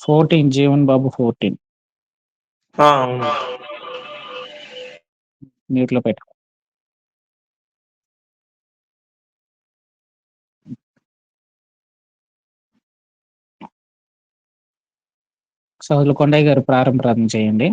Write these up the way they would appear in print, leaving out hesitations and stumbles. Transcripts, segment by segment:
14 జీవన్ బాబు 14 అవును. మ్యూట్లో పెట్టు. సోదరులు కొండయ్య గారు ప్రారంభ ప్రార్థన చేయండి.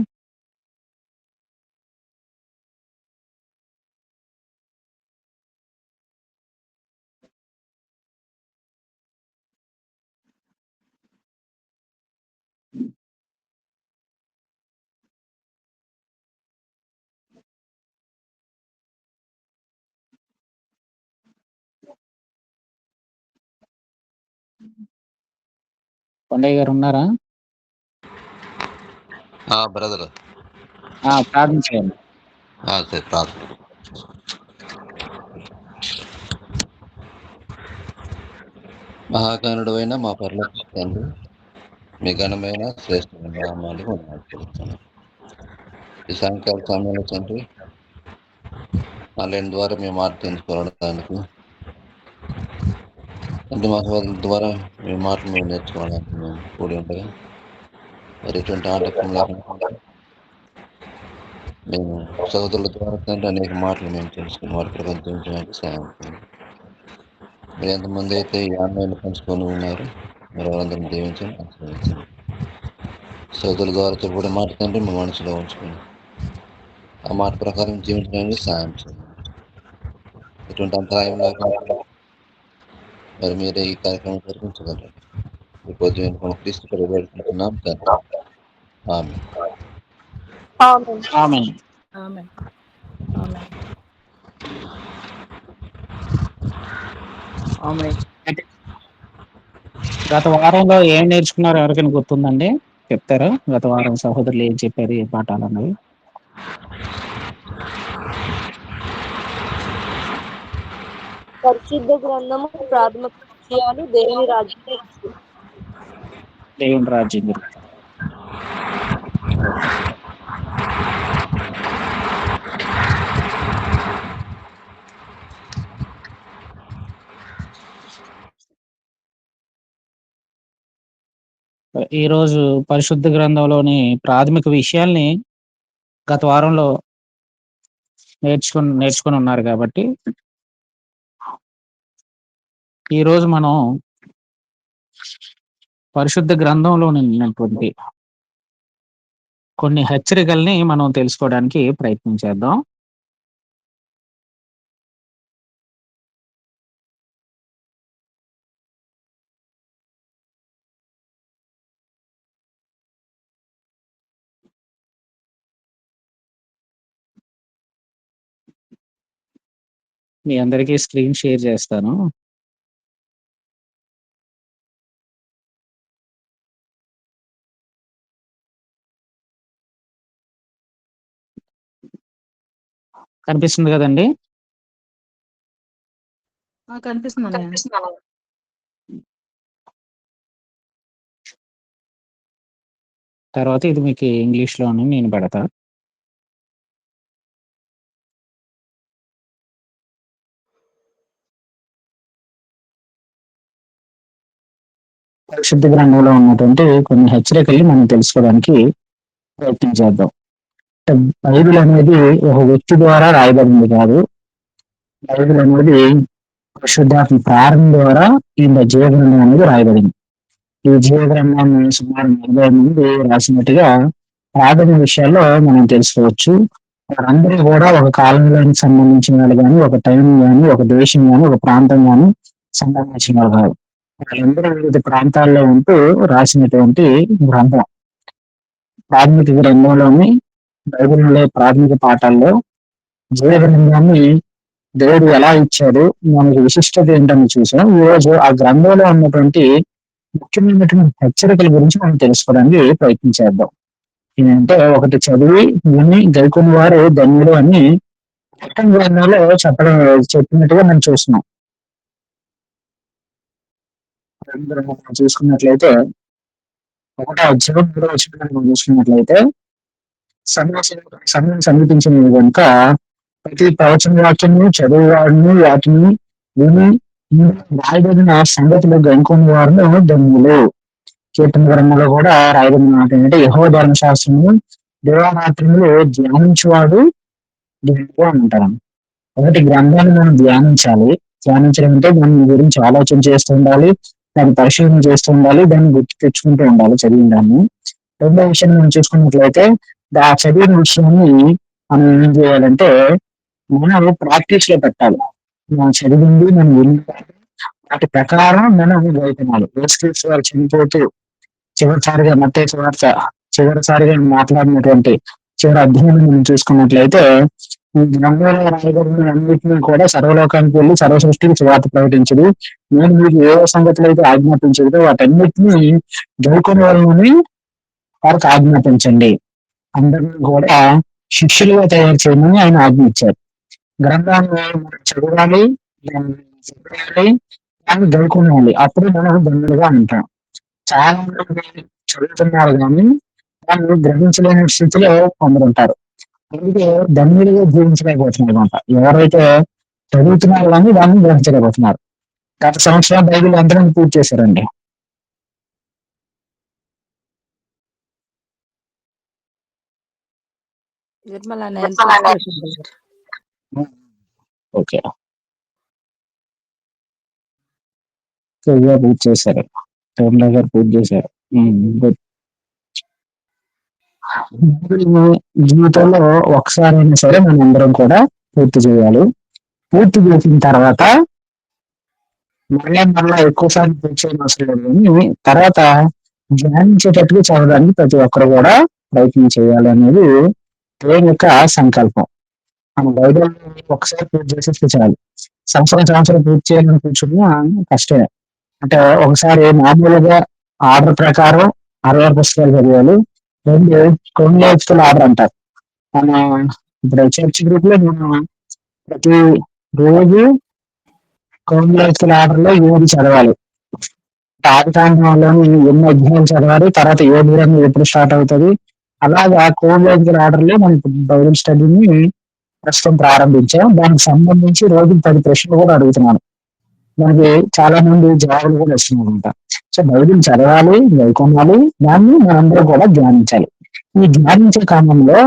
కొండయ్య గారు ఉన్నారా? బ్రదర్ ప్రార్థన చేయండి. సరే ప్రార్థన. మహాగణుడైన మా పరలోక తండ్రి, మీ ఘనమైన శ్రేష్టమైన నామాలు చెల్లిస్తున్నాను. ఈ సాయంకాల సమయంలో తండ్రి ఆన్లైన్ ద్వారా మేము మాట తెలుసుకోవడానికి, అంటే మా సోదరుల ద్వారా మీ మాటలు మేము నేర్చుకోవడానికి మేము కూడి ఉండగా మరి ఎటువంటి ఆటంకం లేకుండా మేము సోదరుల ద్వారా తండ్రి అనేక మాటలు మేము తెలుసుకుని వారి ప్రపంచించడానికి సహాయం చేయండి. మీరు ఎంతమంది అయితే ఈ ఆన్లైన్ పంచుకొని ఉన్నారు మరి వారందరినీ దీవించండి, ఆశీర్వదించండి. సోదరుల ద్వారా చెప్పబడే మాట తండ్రి మా మనసులో ఉంచుకొని ఆ మాట ప్రకారం జీవించడానికి సహాయం చేయండి. ఎటువంటి అంతరాయం లేకుండా మరి మీరే ఈ కార్యక్రమం జరిపించగలరు. ఈ పొద్దు క్రీస్తు పరిగెడుతున్నాం తండ్రి. ఆమేన్. ఆమేన్. ఆమేన్. ఆమేన్. ఆమేన్. గత వారంలో ఏం నేర్చుకున్నారో ఎవరికైనా గుర్తుందండి? చెప్తారా? గత వారం సహోదరులు ఏం చెప్పారు, ఏ పాఠాలు అన్నవి? పరిశుద్ధ గ్రంథము ప్రాథమిక విషయాలు దేవుని రాజ్యం గురించి. దేవుని రాజ్యం గురించి. ఈరోజు పరిశుద్ధ గ్రంథంలోని ప్రాథమిక విషయాల్ని గత వారంలో నేర్చుకొని ఉన్నారు కాబట్టి ఈరోజు మనం పరిశుద్ధ గ్రంథంలో ఉన్నటువంటి కొన్ని హెచ్చరికల్ని మనం తెలుసుకోవడానికి ప్రయత్నం చేద్దాం. మీ అందరికీ స్క్రీన్ షేర్ చేస్తాను. కనిపిస్తుంది కదండి? కనిపిస్తుంది. తర్వాత ఇది మీకు ఇంగ్లీష్లోనే నేను పెడతా. పరిశుద్ధ గ్రంథంలో ఉన్నటువంటి కొన్ని హెచ్చరికల్ని మనం తెలుసుకోవడానికి ప్రయత్నం చేద్దాం. బైబిల్ అనేది ఒక వ్యక్తి ద్వారా రాయబడింది కాదు. బైబిల్ అనేది పరిశుద్ధాత్మ ప్రారంభం ద్వారా ఈ జీవగ్రంథం అనేది రాయబడింది. ఈ జీవగ్రంథాన్ని సుమారు 40 మంది రాసినట్టుగా ప్రాథమిక విషయాల్లో మనం తెలుసుకోవచ్చు. వారందరూ కూడా ఒక కాలంలోకి సంబంధించిన వాళ్ళు కానీ, ఒక టైం కానీ, ఒక దేశం కానీ, ఒక ప్రాంతం కానీ సంబంధించిన వాళ్ళు కాదు. వాళ్ళందరూ వివిధ ప్రాంతాల్లో ఉంటూ రాసినటువంటి గ్రంథం. ప్రాథమిక గ్రంథంలోని బైబిల్లో ప్రాథమిక పాఠాల్లో జీవగ్రంథాన్ని దేవుడు ఎలా ఇచ్చాడు, మనకి విశిష్టత ఏంటని చూసాం. ఈ రోజు ఆ గ్రంథంలో ఉన్నటువంటి ముఖ్యమైనటువంటి హెచ్చరికల గురించి మనం తెలుసుకోవడానికి ప్రయత్నం చేద్దాం. ఏంటంటే ఒకటి చదివి విని గైకొని వారు ధన్యులు అని ప్రకటన గ్రంథంలో చెప్పినట్టుగా మనం చూస్తున్నాం. చూసుకున్నట్లయితే ఒకటో అధ్యాయం 3వ వచనం మనం చూసుకున్నట్లయితే సమయం సమీపించిన కనుక ప్రతి ప్రవచన వాక్యము చదువువాడిని వాటిని విని రాయబడిన సంగతులు గనుకొని వారిని ధన్యులు. కీర్తన గ్రంథంలో కూడా రాయబడిన మాట ఏంటంటే యెహోవా ధర్మశాస్త్రము దివారాత్రములు ధ్యానించువాడు ధన్యుడు అని అంటారు. ఒకటి గ్రంథాన్ని మనం ధ్యానించాలి. ధ్యానించడం అంటే దాని గురించి ఆలోచన చేస్తూ ఉండాలి, దాన్ని పరిశీలన చేస్తూ ఉండాలి, దాన్ని గుర్తు తెచ్చుకుంటూ ఉండాలి చదివిన దాన్ని. రెండో విషయం మనం చూసుకున్నట్లయితే ఆ చదివిన విషయాన్ని మనం ఏం చేయాలంటే మనం ప్రాక్టీస్ లో పెట్టాలి. మనం చదివింది మనం విన్న వాటి ప్రకారం మనం గైతున్నాలి. యేసుక్రీస్తు వారు చనిపోతూ చివరిసారిగా మత్తయి సువార్త చివరిసారిగా మాట్లాడినటువంటి చివరి అధ్యాయం మనం చూసుకున్నట్లయితే ఈ గ్రంథంలో రాయబడిన అన్నింటినీ కూడా సర్వలోకానికి వెళ్ళి సర్వ సృష్టికి సువార్త ప్రకటించదు. నేను మీకు ఏ సంగతులు అయితే ఆజ్ఞాపించదో వాటన్నిటినీ గైకొని వాళ్ళని వారికి ఆజ్ఞాపించండి. అందరినీ కూడా శిష్యులుగా తయారు చేయమని ఆయన ఆజ్ఞించారు. గ్రంథాన్ని మనం చదవాలి, దాన్ని చదవాలి, దాన్ని గైకొనాలి. అప్పుడు మనం ధన్యులుగా ఉంటాం. చాలా మంది చదువుతున్నారు కానీ దాన్ని గ్రహించలేని స్థితిలో కొందరుంటారు. అందుకే ధన్యులుగా జీవించలేకపోతున్నారు అనమాట. ఎవరైతే చదువుతున్నారో కానీ దాన్ని గ్రహించలేకపోతున్నారు. గత సంవత్సరం బైబిల్ అందరం పూర్తి చేశారండి. నిర్మల నేను పూర్తి చేశాను. ఓకే, పూర్తి చేశారు. తోమల గారు పూర్తి చేశారు. గుడ్. జీవితంలో ఒకసారైనా సరే మనం అందరం కూడా పూర్తి చేయాలి. పూర్తి చేసిన తర్వాత మళ్ళా ఎక్కువసార్లు పూర్తి చేయడం అవసరం లేదు కానీ తర్వాత ధ్యానించేటట్టుగా చదవడానికి ప్రతి ఒక్కరు కూడా ప్రయత్నం చేయాలి అనేది దేవుని యొక్క సంకల్పం. మన బైబిల్ ఒకసారి పూర్తి చేసేస్తే చాలు. సంవత్సరం పూర్తి చేయాలని కూర్చున్నా కష్టమే. అంటే ఒకసారి మామూలుగా ఆర్డర్ ప్రకారం 60 పుస్తకాలు చదివాలి. రెండు క్రోనలాజికల్ ఆర్డర్ అంటారు. మన ఇప్పుడు చర్చ్ గ్రూప్ లో నేను ప్రతి రోజు క్రోనలాజికల్ ఆర్డర్ లో 7 చదవాలి. ఆదికాండంలోని ఎన్ని అధ్యాయాలు చదవాలి, తర్వాత ఏ దూరం ఎప్పుడు స్టార్ట్ అవుతుంది, అలాగా క్రోనలాజికల్ ఆర్డర్ లో మనం బైబిల్ స్టడీని ప్రస్తుతం ప్రారంభించాం. దానికి సంబంధించి రోజు 10 ప్రశ్నలు కూడా అడుగుతున్నాను. మనకి చాలా మంది జవాబులు కూడా వస్తున్నాయంట. సో బైబిల్ చదవాలి, గైకొనాలి, దాన్ని మనందరం కూడా ధ్యానించాలి. ఈ ధ్యానించే క్రమంలో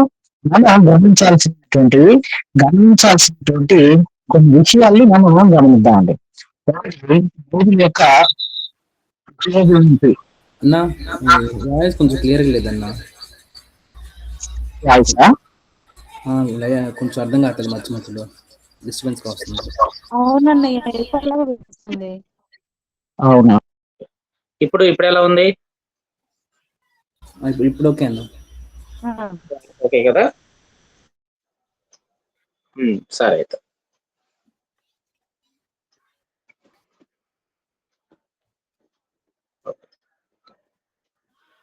మనం గమనించాల్సినటువంటి కొన్ని విషయాల్ని మనం గమనిద్దామండి. బైబిల్ యొక్క అన్నా వాయిస్ కొంచెం క్లియర్గా లేదన్నా. వాయిసా? కొంచెం అర్థం కావట్లేదు, మధ్య మధ్యలో డిస్టర్బెన్స్ వస్తుంది. అవునన్నయ్య, అవునా? ఇప్పుడు ఎలా ఉంది? ఇప్పుడు ఓకే అన్న. ఓకే కదా? సరే అయితే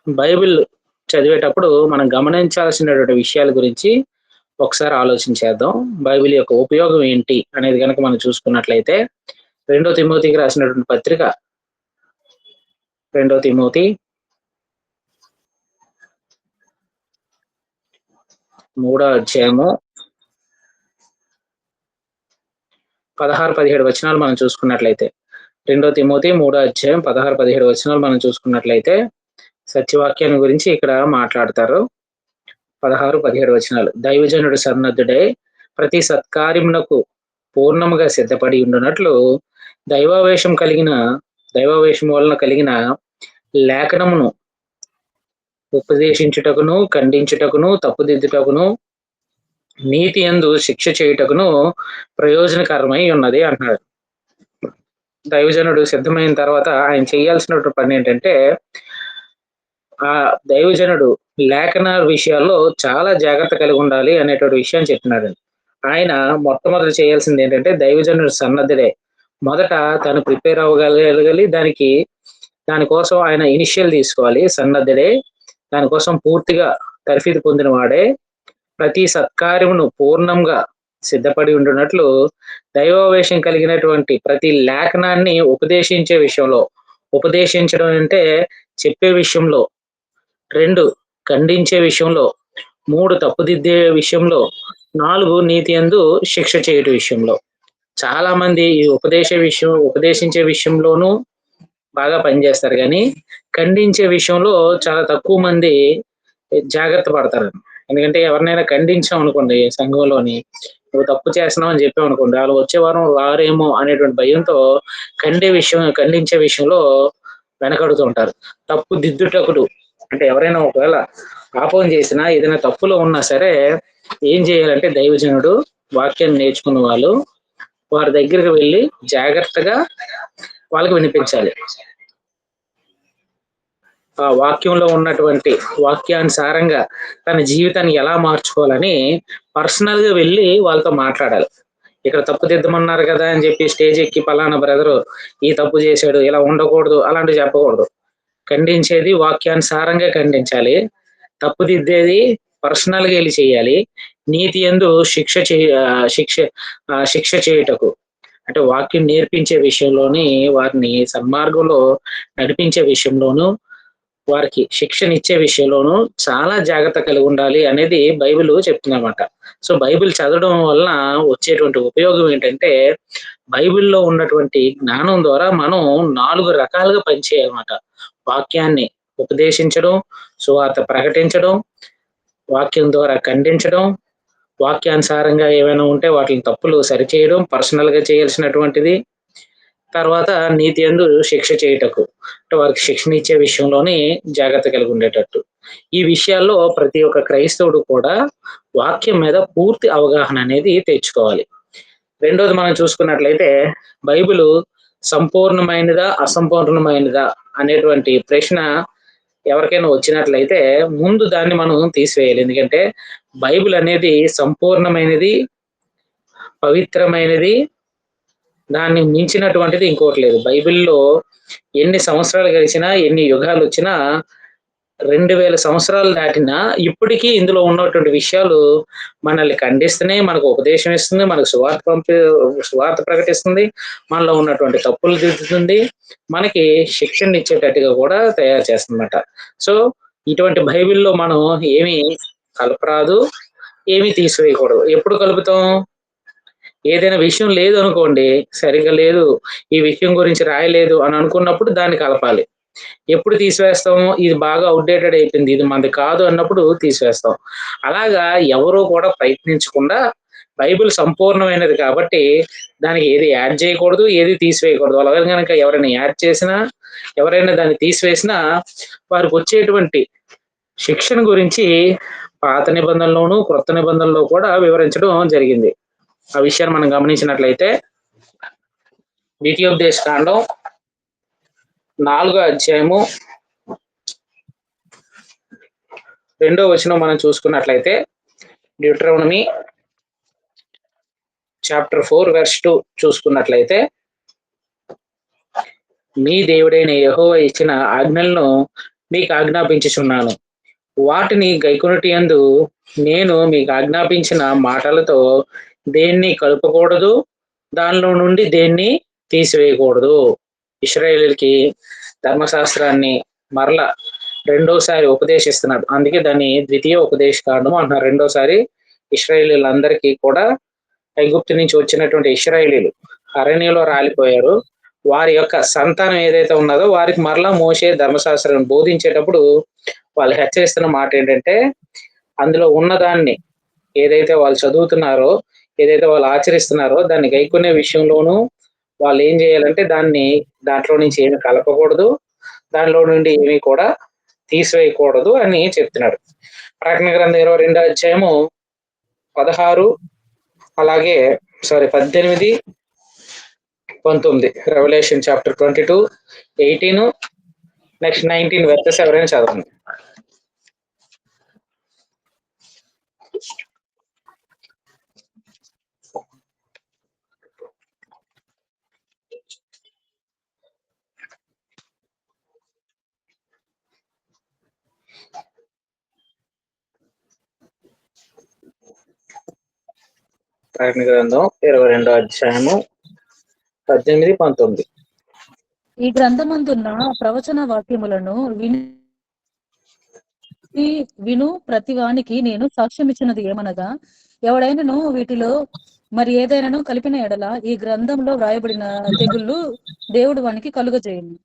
బైబిల్ చదివేటప్పుడు మనం గమనించాల్సినటువంటి విషయాల గురించి ఒకసారి ఆలోచించేద్దాం. బైబిల్ యొక్క ఉపయోగం ఏంటి అనేది కనుక మనం చూసుకున్నట్లయితే 2 తిమోతికి రాసినటువంటి పత్రిక 2 తిమోతి 3వ అధ్యాయము 16-17 వచనాలు మనం చూసుకున్నట్లయితే 2 తిమోతి 3వ అధ్యాయం 16-17 వచనాలు మనం చూసుకున్నట్లయితే సత్యవాక్యాన్ని గురించి ఇక్కడ మాట్లాడతారు. 16-17 వచనాలు. దైవజనుడు సన్నద్ధుడై ప్రతి సత్కార్యమునకు పూర్ణముగా సిద్ధపడి ఉండునట్లు దైవావేశం వలన కలిగిన లేఖనమును ఉపదేశించుటకును, ఖండించుటకును, తప్పుదిద్దుటకును, నీతి యందు శిక్ష చేయుటకును ప్రయోజనకరమై ఉన్నది అంటున్నారు. దైవజనుడు సిద్ధమైన తర్వాత ఆయన చేయాల్సినటువంటి పని ఏంటంటే ఆ దైవజనుడు లేఖన విషయాల్లో చాలా జాగ్రత్త కలిగి ఉండాలి అనేటువంటి విషయాన్ని చెప్తున్నాడు. ఆయన మొట్టమొదటి చేయాల్సింది ఏంటంటే దైవజనుడు సన్నద్ధుడే. మొదట తను ప్రిపేర్ అవ్వగలగాలి. దానికోసం ఆయన ఇనిషియల్ తీసుకోవాలి. సన్నద్ధుడే, దానికోసం పూర్తిగా తర్ఫీదు పొందిన వాడే, ప్రతి సత్కార్యమును పూర్ణంగా సిద్ధపడి ఉండునట్లు దైవావేశం కలిగినటువంటి ప్రతి లేఖనాన్ని ఉపదేశించడం అంటే చెప్పే విషయంలో, 2 ఖండించే విషయంలో, 3 తప్పుదిద్దే విషయంలో, 4 నీతి యందు శిక్ష చేయటం విషయంలో. చాలా మంది ఈ ఉపదేశించే విషయంలోనూ బాగా పనిచేస్తారు, కానీ ఖండించే విషయంలో చాలా తక్కువ మంది జాగ్రత్త పడతారు. ఎందుకంటే ఎవరినైనా ఖండించాం అనుకోండి సంఘంలోని, నువ్వు తప్పు చేస్తున్నావు అని చెప్పాం అనుకోండి, వాళ్ళు వచ్చే వారం రారేమో అనేటువంటి భయంతో ఖండించే విషయంలో వెనకడుతూ ఉంటారు. తప్పు దిద్దుటకుడు అంటే ఎవరైనా ఒకవేళ పాపం చేసినా ఏదైనా తప్పులో ఉన్నా సరే ఏం చేయాలంటే దైవజనుడు వాక్యాన్ని నేర్చుకున్న వాళ్ళు వారి దగ్గరికి వెళ్ళి జాగ్రత్తగా వాళ్ళకి వినిపించాలి. ఆ వాక్యంలో ఉన్నటువంటి వాక్యానుసారంగా తన జీవితాన్ని ఎలా మార్చుకోవాలని పర్సనల్ గా వెళ్ళి వాళ్ళతో మాట్లాడాలి. ఇక్కడ తప్పు దిద్దమన్నారు కదా అని చెప్పి స్టేజ్ ఎక్కి పలానా బ్రదరు ఈ తప్పు చేశాడు ఇలా ఉండకూడదు అలాంటివి చెప్పకూడదు. ఖండించేది వాక్యానుసారంగా ఖండించాలి, తప్పు దిద్దేది పర్సనల్ గా వెళ్ళి చేయాలి. నీతి యందు శిక్ష చేయుటకు అంటే వాక్యం నేర్పించే విషయంలోని వారిని సన్మార్గంలో నడిపించే విషయంలోను వారికి శిక్షనిచ్చే విషయంలోనూ చాలా జాగ్రత్త కలిగి ఉండాలి అనేది బైబిల్ చెప్తుందన్నమాట. సో బైబిల్ చదవడం వలన వచ్చేటువంటి ఉపయోగం ఏంటంటే బైబిల్లో ఉన్నటువంటి జ్ఞానం ద్వారా మనం 4 రకాలుగా పనిచేయాలన్నమాట. వాక్యాన్ని ఉపదేశించడం, సువార్త ప్రకటించడం, వాక్యం ద్వారా ఖండించడం, వాక్యానుసారంగా ఏమైనా ఉంటే వాటిని తప్పులు సరిచేయడం పర్సనల్ గా చేయాల్సినటువంటిది, తర్వాత నీతి యందు శిక్ష చేయుటకు అంటే వారికి శిక్షణ ఇచ్చే విషయంలోనే జాగ్రత్త కలిగి ఉండేటట్టు. ఈ విషయాల్లో ప్రతి ఒక్క క్రైస్తవుడు కూడా వాక్యం మీద పూర్తి అవగాహన అనేది తెచ్చుకోవాలి. రెండోది మనం చూసుకున్నట్లయితే బైబిల్ సంపూర్ణమైనదా అసంపూర్ణమైనదా అనేటువంటి ప్రశ్న ఎవరికైనా వచ్చినట్లయితే ముందు దాన్ని మనం తీసివేయాలి. ఎందుకంటే బైబిల్ అనేది సంపూర్ణమైనది, పవిత్రమైనది, దాన్ని మించినటువంటిది ఇంకోటి లేదు. బైబిల్లో ఎన్ని సంవత్సరాలు గడిచినా ఎన్ని యుగాలు వచ్చినా 2000 సంవత్సరాలు దాటినా ఇప్పటికీ ఇందులో ఉన్నటువంటి విషయాలు మనల్ని ఖండిస్తున్నాయి, మనకు ఉపదేశం ఇస్తుంది, మనకు సువార్త ప్రకటిస్తుంది, మనలో ఉన్నటువంటి తప్పులు దిద్దుతుంది, మనకి శిక్షణ ఇచ్చేటట్టుగా కూడా తయారు చేస్తుందన్నమాట. సో ఇటువంటి బైబిల్లో మనం ఏమి కలపరాదు, ఏమి తీసివేయకూడదు. ఎప్పుడు కలుపుతాం? ఏదైనా విషయం లేదు అనుకోండి, సరిగా లేదు, ఈ విషయం గురించి రాయలేదు అని అనుకున్నప్పుడు దాన్ని కలపాలి. ఎప్పుడు తీసివేస్తాము? ఇది బాగా అవుట్డేటెడ్ అయిపోయింది, ఇది మనది కాదు అన్నప్పుడు తీసివేస్తాం. అలాగా ఎవరూ కూడా ప్రయత్నించకుండా బైబిల్ సంపూర్ణమైనది కాబట్టి దానికి ఏది యాడ్ చేయకూడదు, ఏది తీసివేయకూడదు. అలాగే కనుక ఎవరైనా యాడ్ చేసినా ఎవరైనా దాన్ని తీసివేసినా వారికి వచ్చేటువంటి శిక్షణ గురించి పాత నిబంధనలోను క్రొత్త నిబంధనలో కూడా వివరించడం జరిగింది. ఆ విషయాన్ని మనం గమనించినట్లయితే ద్వితీయోపదేశ కాండం 4వ అధ్యాయము 2వ వచనం మనం చూసుకున్నట్లయితే డ్యూటరోనమీ చాప్టర్ 4 verse 2 చూసుకున్నట్లయితే మీ దేవుడైన యెహోవా ఇచ్చిన ఆజ్ఞలను మీకు ఆజ్ఞాపించుచున్నాను, వాటిని గైకొనుట యందు నేను మీకు ఆజ్ఞాపించిన మాటలతో దేన్ని కలుపకూడదు, దానిలో నుండి దేన్ని తీసివేయకూడదు. ఇశ్రాయేలీయులకి ధర్మశాస్త్రాన్ని మరలా రెండోసారి ఉపదేశిస్తున్నాడు. అందుకే దాన్ని ద్వితీయ ఉపదేశ కాండం అంటున్నారు. రెండోసారి ఇశ్రాయేలీయులందరికీ కూడా ఐగుప్తు నుంచి వచ్చినటువంటి ఇశ్రాయేలీయులు అరణ్యంలో రాలిపోయారు. వారి యొక్క సంతానం ఏదైతే ఉన్నదో వారికి మరలా మోషే ధర్మశాస్త్రాన్ని బోధించేటప్పుడు వాళ్ళు హెచ్చరిస్తున్న మాట ఏంటంటే అందులో ఉన్నదాన్ని ఏదైతే వాళ్ళు చదువుతున్నారో, ఏదైతే వాళ్ళు ఆచరిస్తున్నారో దాన్ని గైకొనే విషయంలోనూ వాళ్ళు ఏం చేయాలంటే దాంట్లో నుంచి ఏమి కలపకూడదు, దానిలో నుండి ఏమి కూడా తీసివేయకూడదు అని చెప్తున్నాడు. ప్రకటన గ్రంథం 22వ అధ్యాయము 16 అలాగే 18, 19 రెవల్యూషన్ చాప్టర్ 22, 18 నెక్స్ట్ 19 verses ఎవరైనా చదవండి. ప్రకటన గ్రంథం 22వ అధ్యాయము 18, 19. ఈ గ్రంథమందున్న ప్రవచన వాక్యములను విను ప్రతివానికి నేను సాక్ష్యం ఇచ్చినది ఏమనగా, ఎవడైనను వీటిలో మరి ఏదైనాను కలిపిన ఎడల ఈ గ్రంథంలో వ్రాయబడిన తెగుళ్ళు దేవుడు వానికి కలుగజేయును.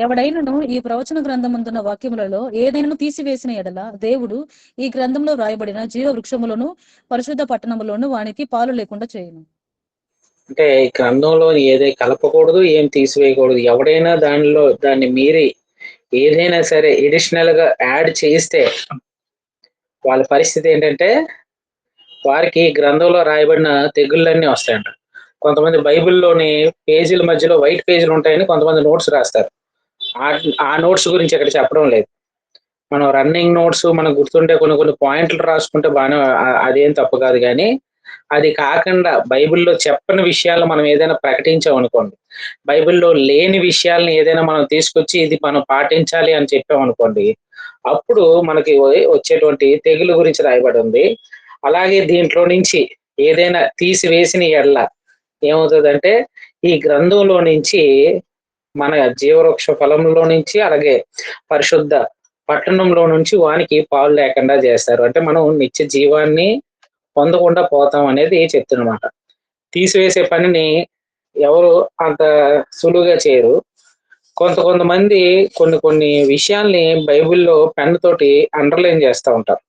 ఎవడైనను ఈ ప్రవచన గ్రంథమందున్న వాక్యములలో ఏదైనా తీసివేసిన ఎడల దేవుడు ఈ గ్రంథంలో రాయబడిన జీవ వృక్షములను పరిశుద్ధ పట్టణములను వానికి పాలు లేకుండా చేయను. అంటే ఈ గ్రంథంలో ఏదే కలపకూడదు, ఏం తీసివేయకూడదు. ఎవడైనా దాన్ని మీరి ఏదైనా సరే ఎడిషనల్ గా యాడ్ చేస్తే వాళ్ళ పరిస్థితి ఏంటంటే వారికి గ్రంథంలో రాయబడిన తెగుళ్ళన్నీ వస్తాయంట. కొంతమంది బైబిల్లోని పేజీల మధ్యలో వైట్ పేజీలు ఉంటాయని కొంతమంది నోట్స్ రాస్తారు. ఆ నోట్స్ గురించి ఇక్కడ చెప్పడం లేదు. మనం రన్నింగ్ నోట్స్ మనకు గుర్తుంటే కొన్ని పాయింట్లు రాసుకుంటే బాగానే అదేం తప్పు కాదు. కానీ అది కాకుండా బైబిల్లో చెప్పని విషయాలు మనం ఏదైనా ప్రకటించామనుకోండి, బైబిల్లో లేని విషయాలను ఏదైనా మనం తీసుకొచ్చి ఇది మనం పాటించాలి అని చెప్పామనుకోండి, అప్పుడు మనకి వచ్చేటువంటి తెగులు గురించి రాయబడి ఉంది. అలాగే దీంట్లో నుంచి ఏదైనా తీసివేసిన ఎడల ఏమవుతుందంటే ఈ గ్రంథంలో నుంచి మన జీవవృక్ష ఫలంలో నుంచి అలాగే పరిశుద్ధ పట్టణంలో నుంచి వానికి పాలు లేకుండా చేస్తారు. అంటే మనం నిత్య జీవాన్ని పొందకుండా పోతాం అనేది చెప్తున్నమాట. తీసివేసే పనిని ఎవరు అంత సులువుగా చేయరు. కొంతమంది కొన్ని విషయాల్ని బైబిల్లో పెన్ తోటి అండర్లైన్ చేస్తూ ఉంటారు.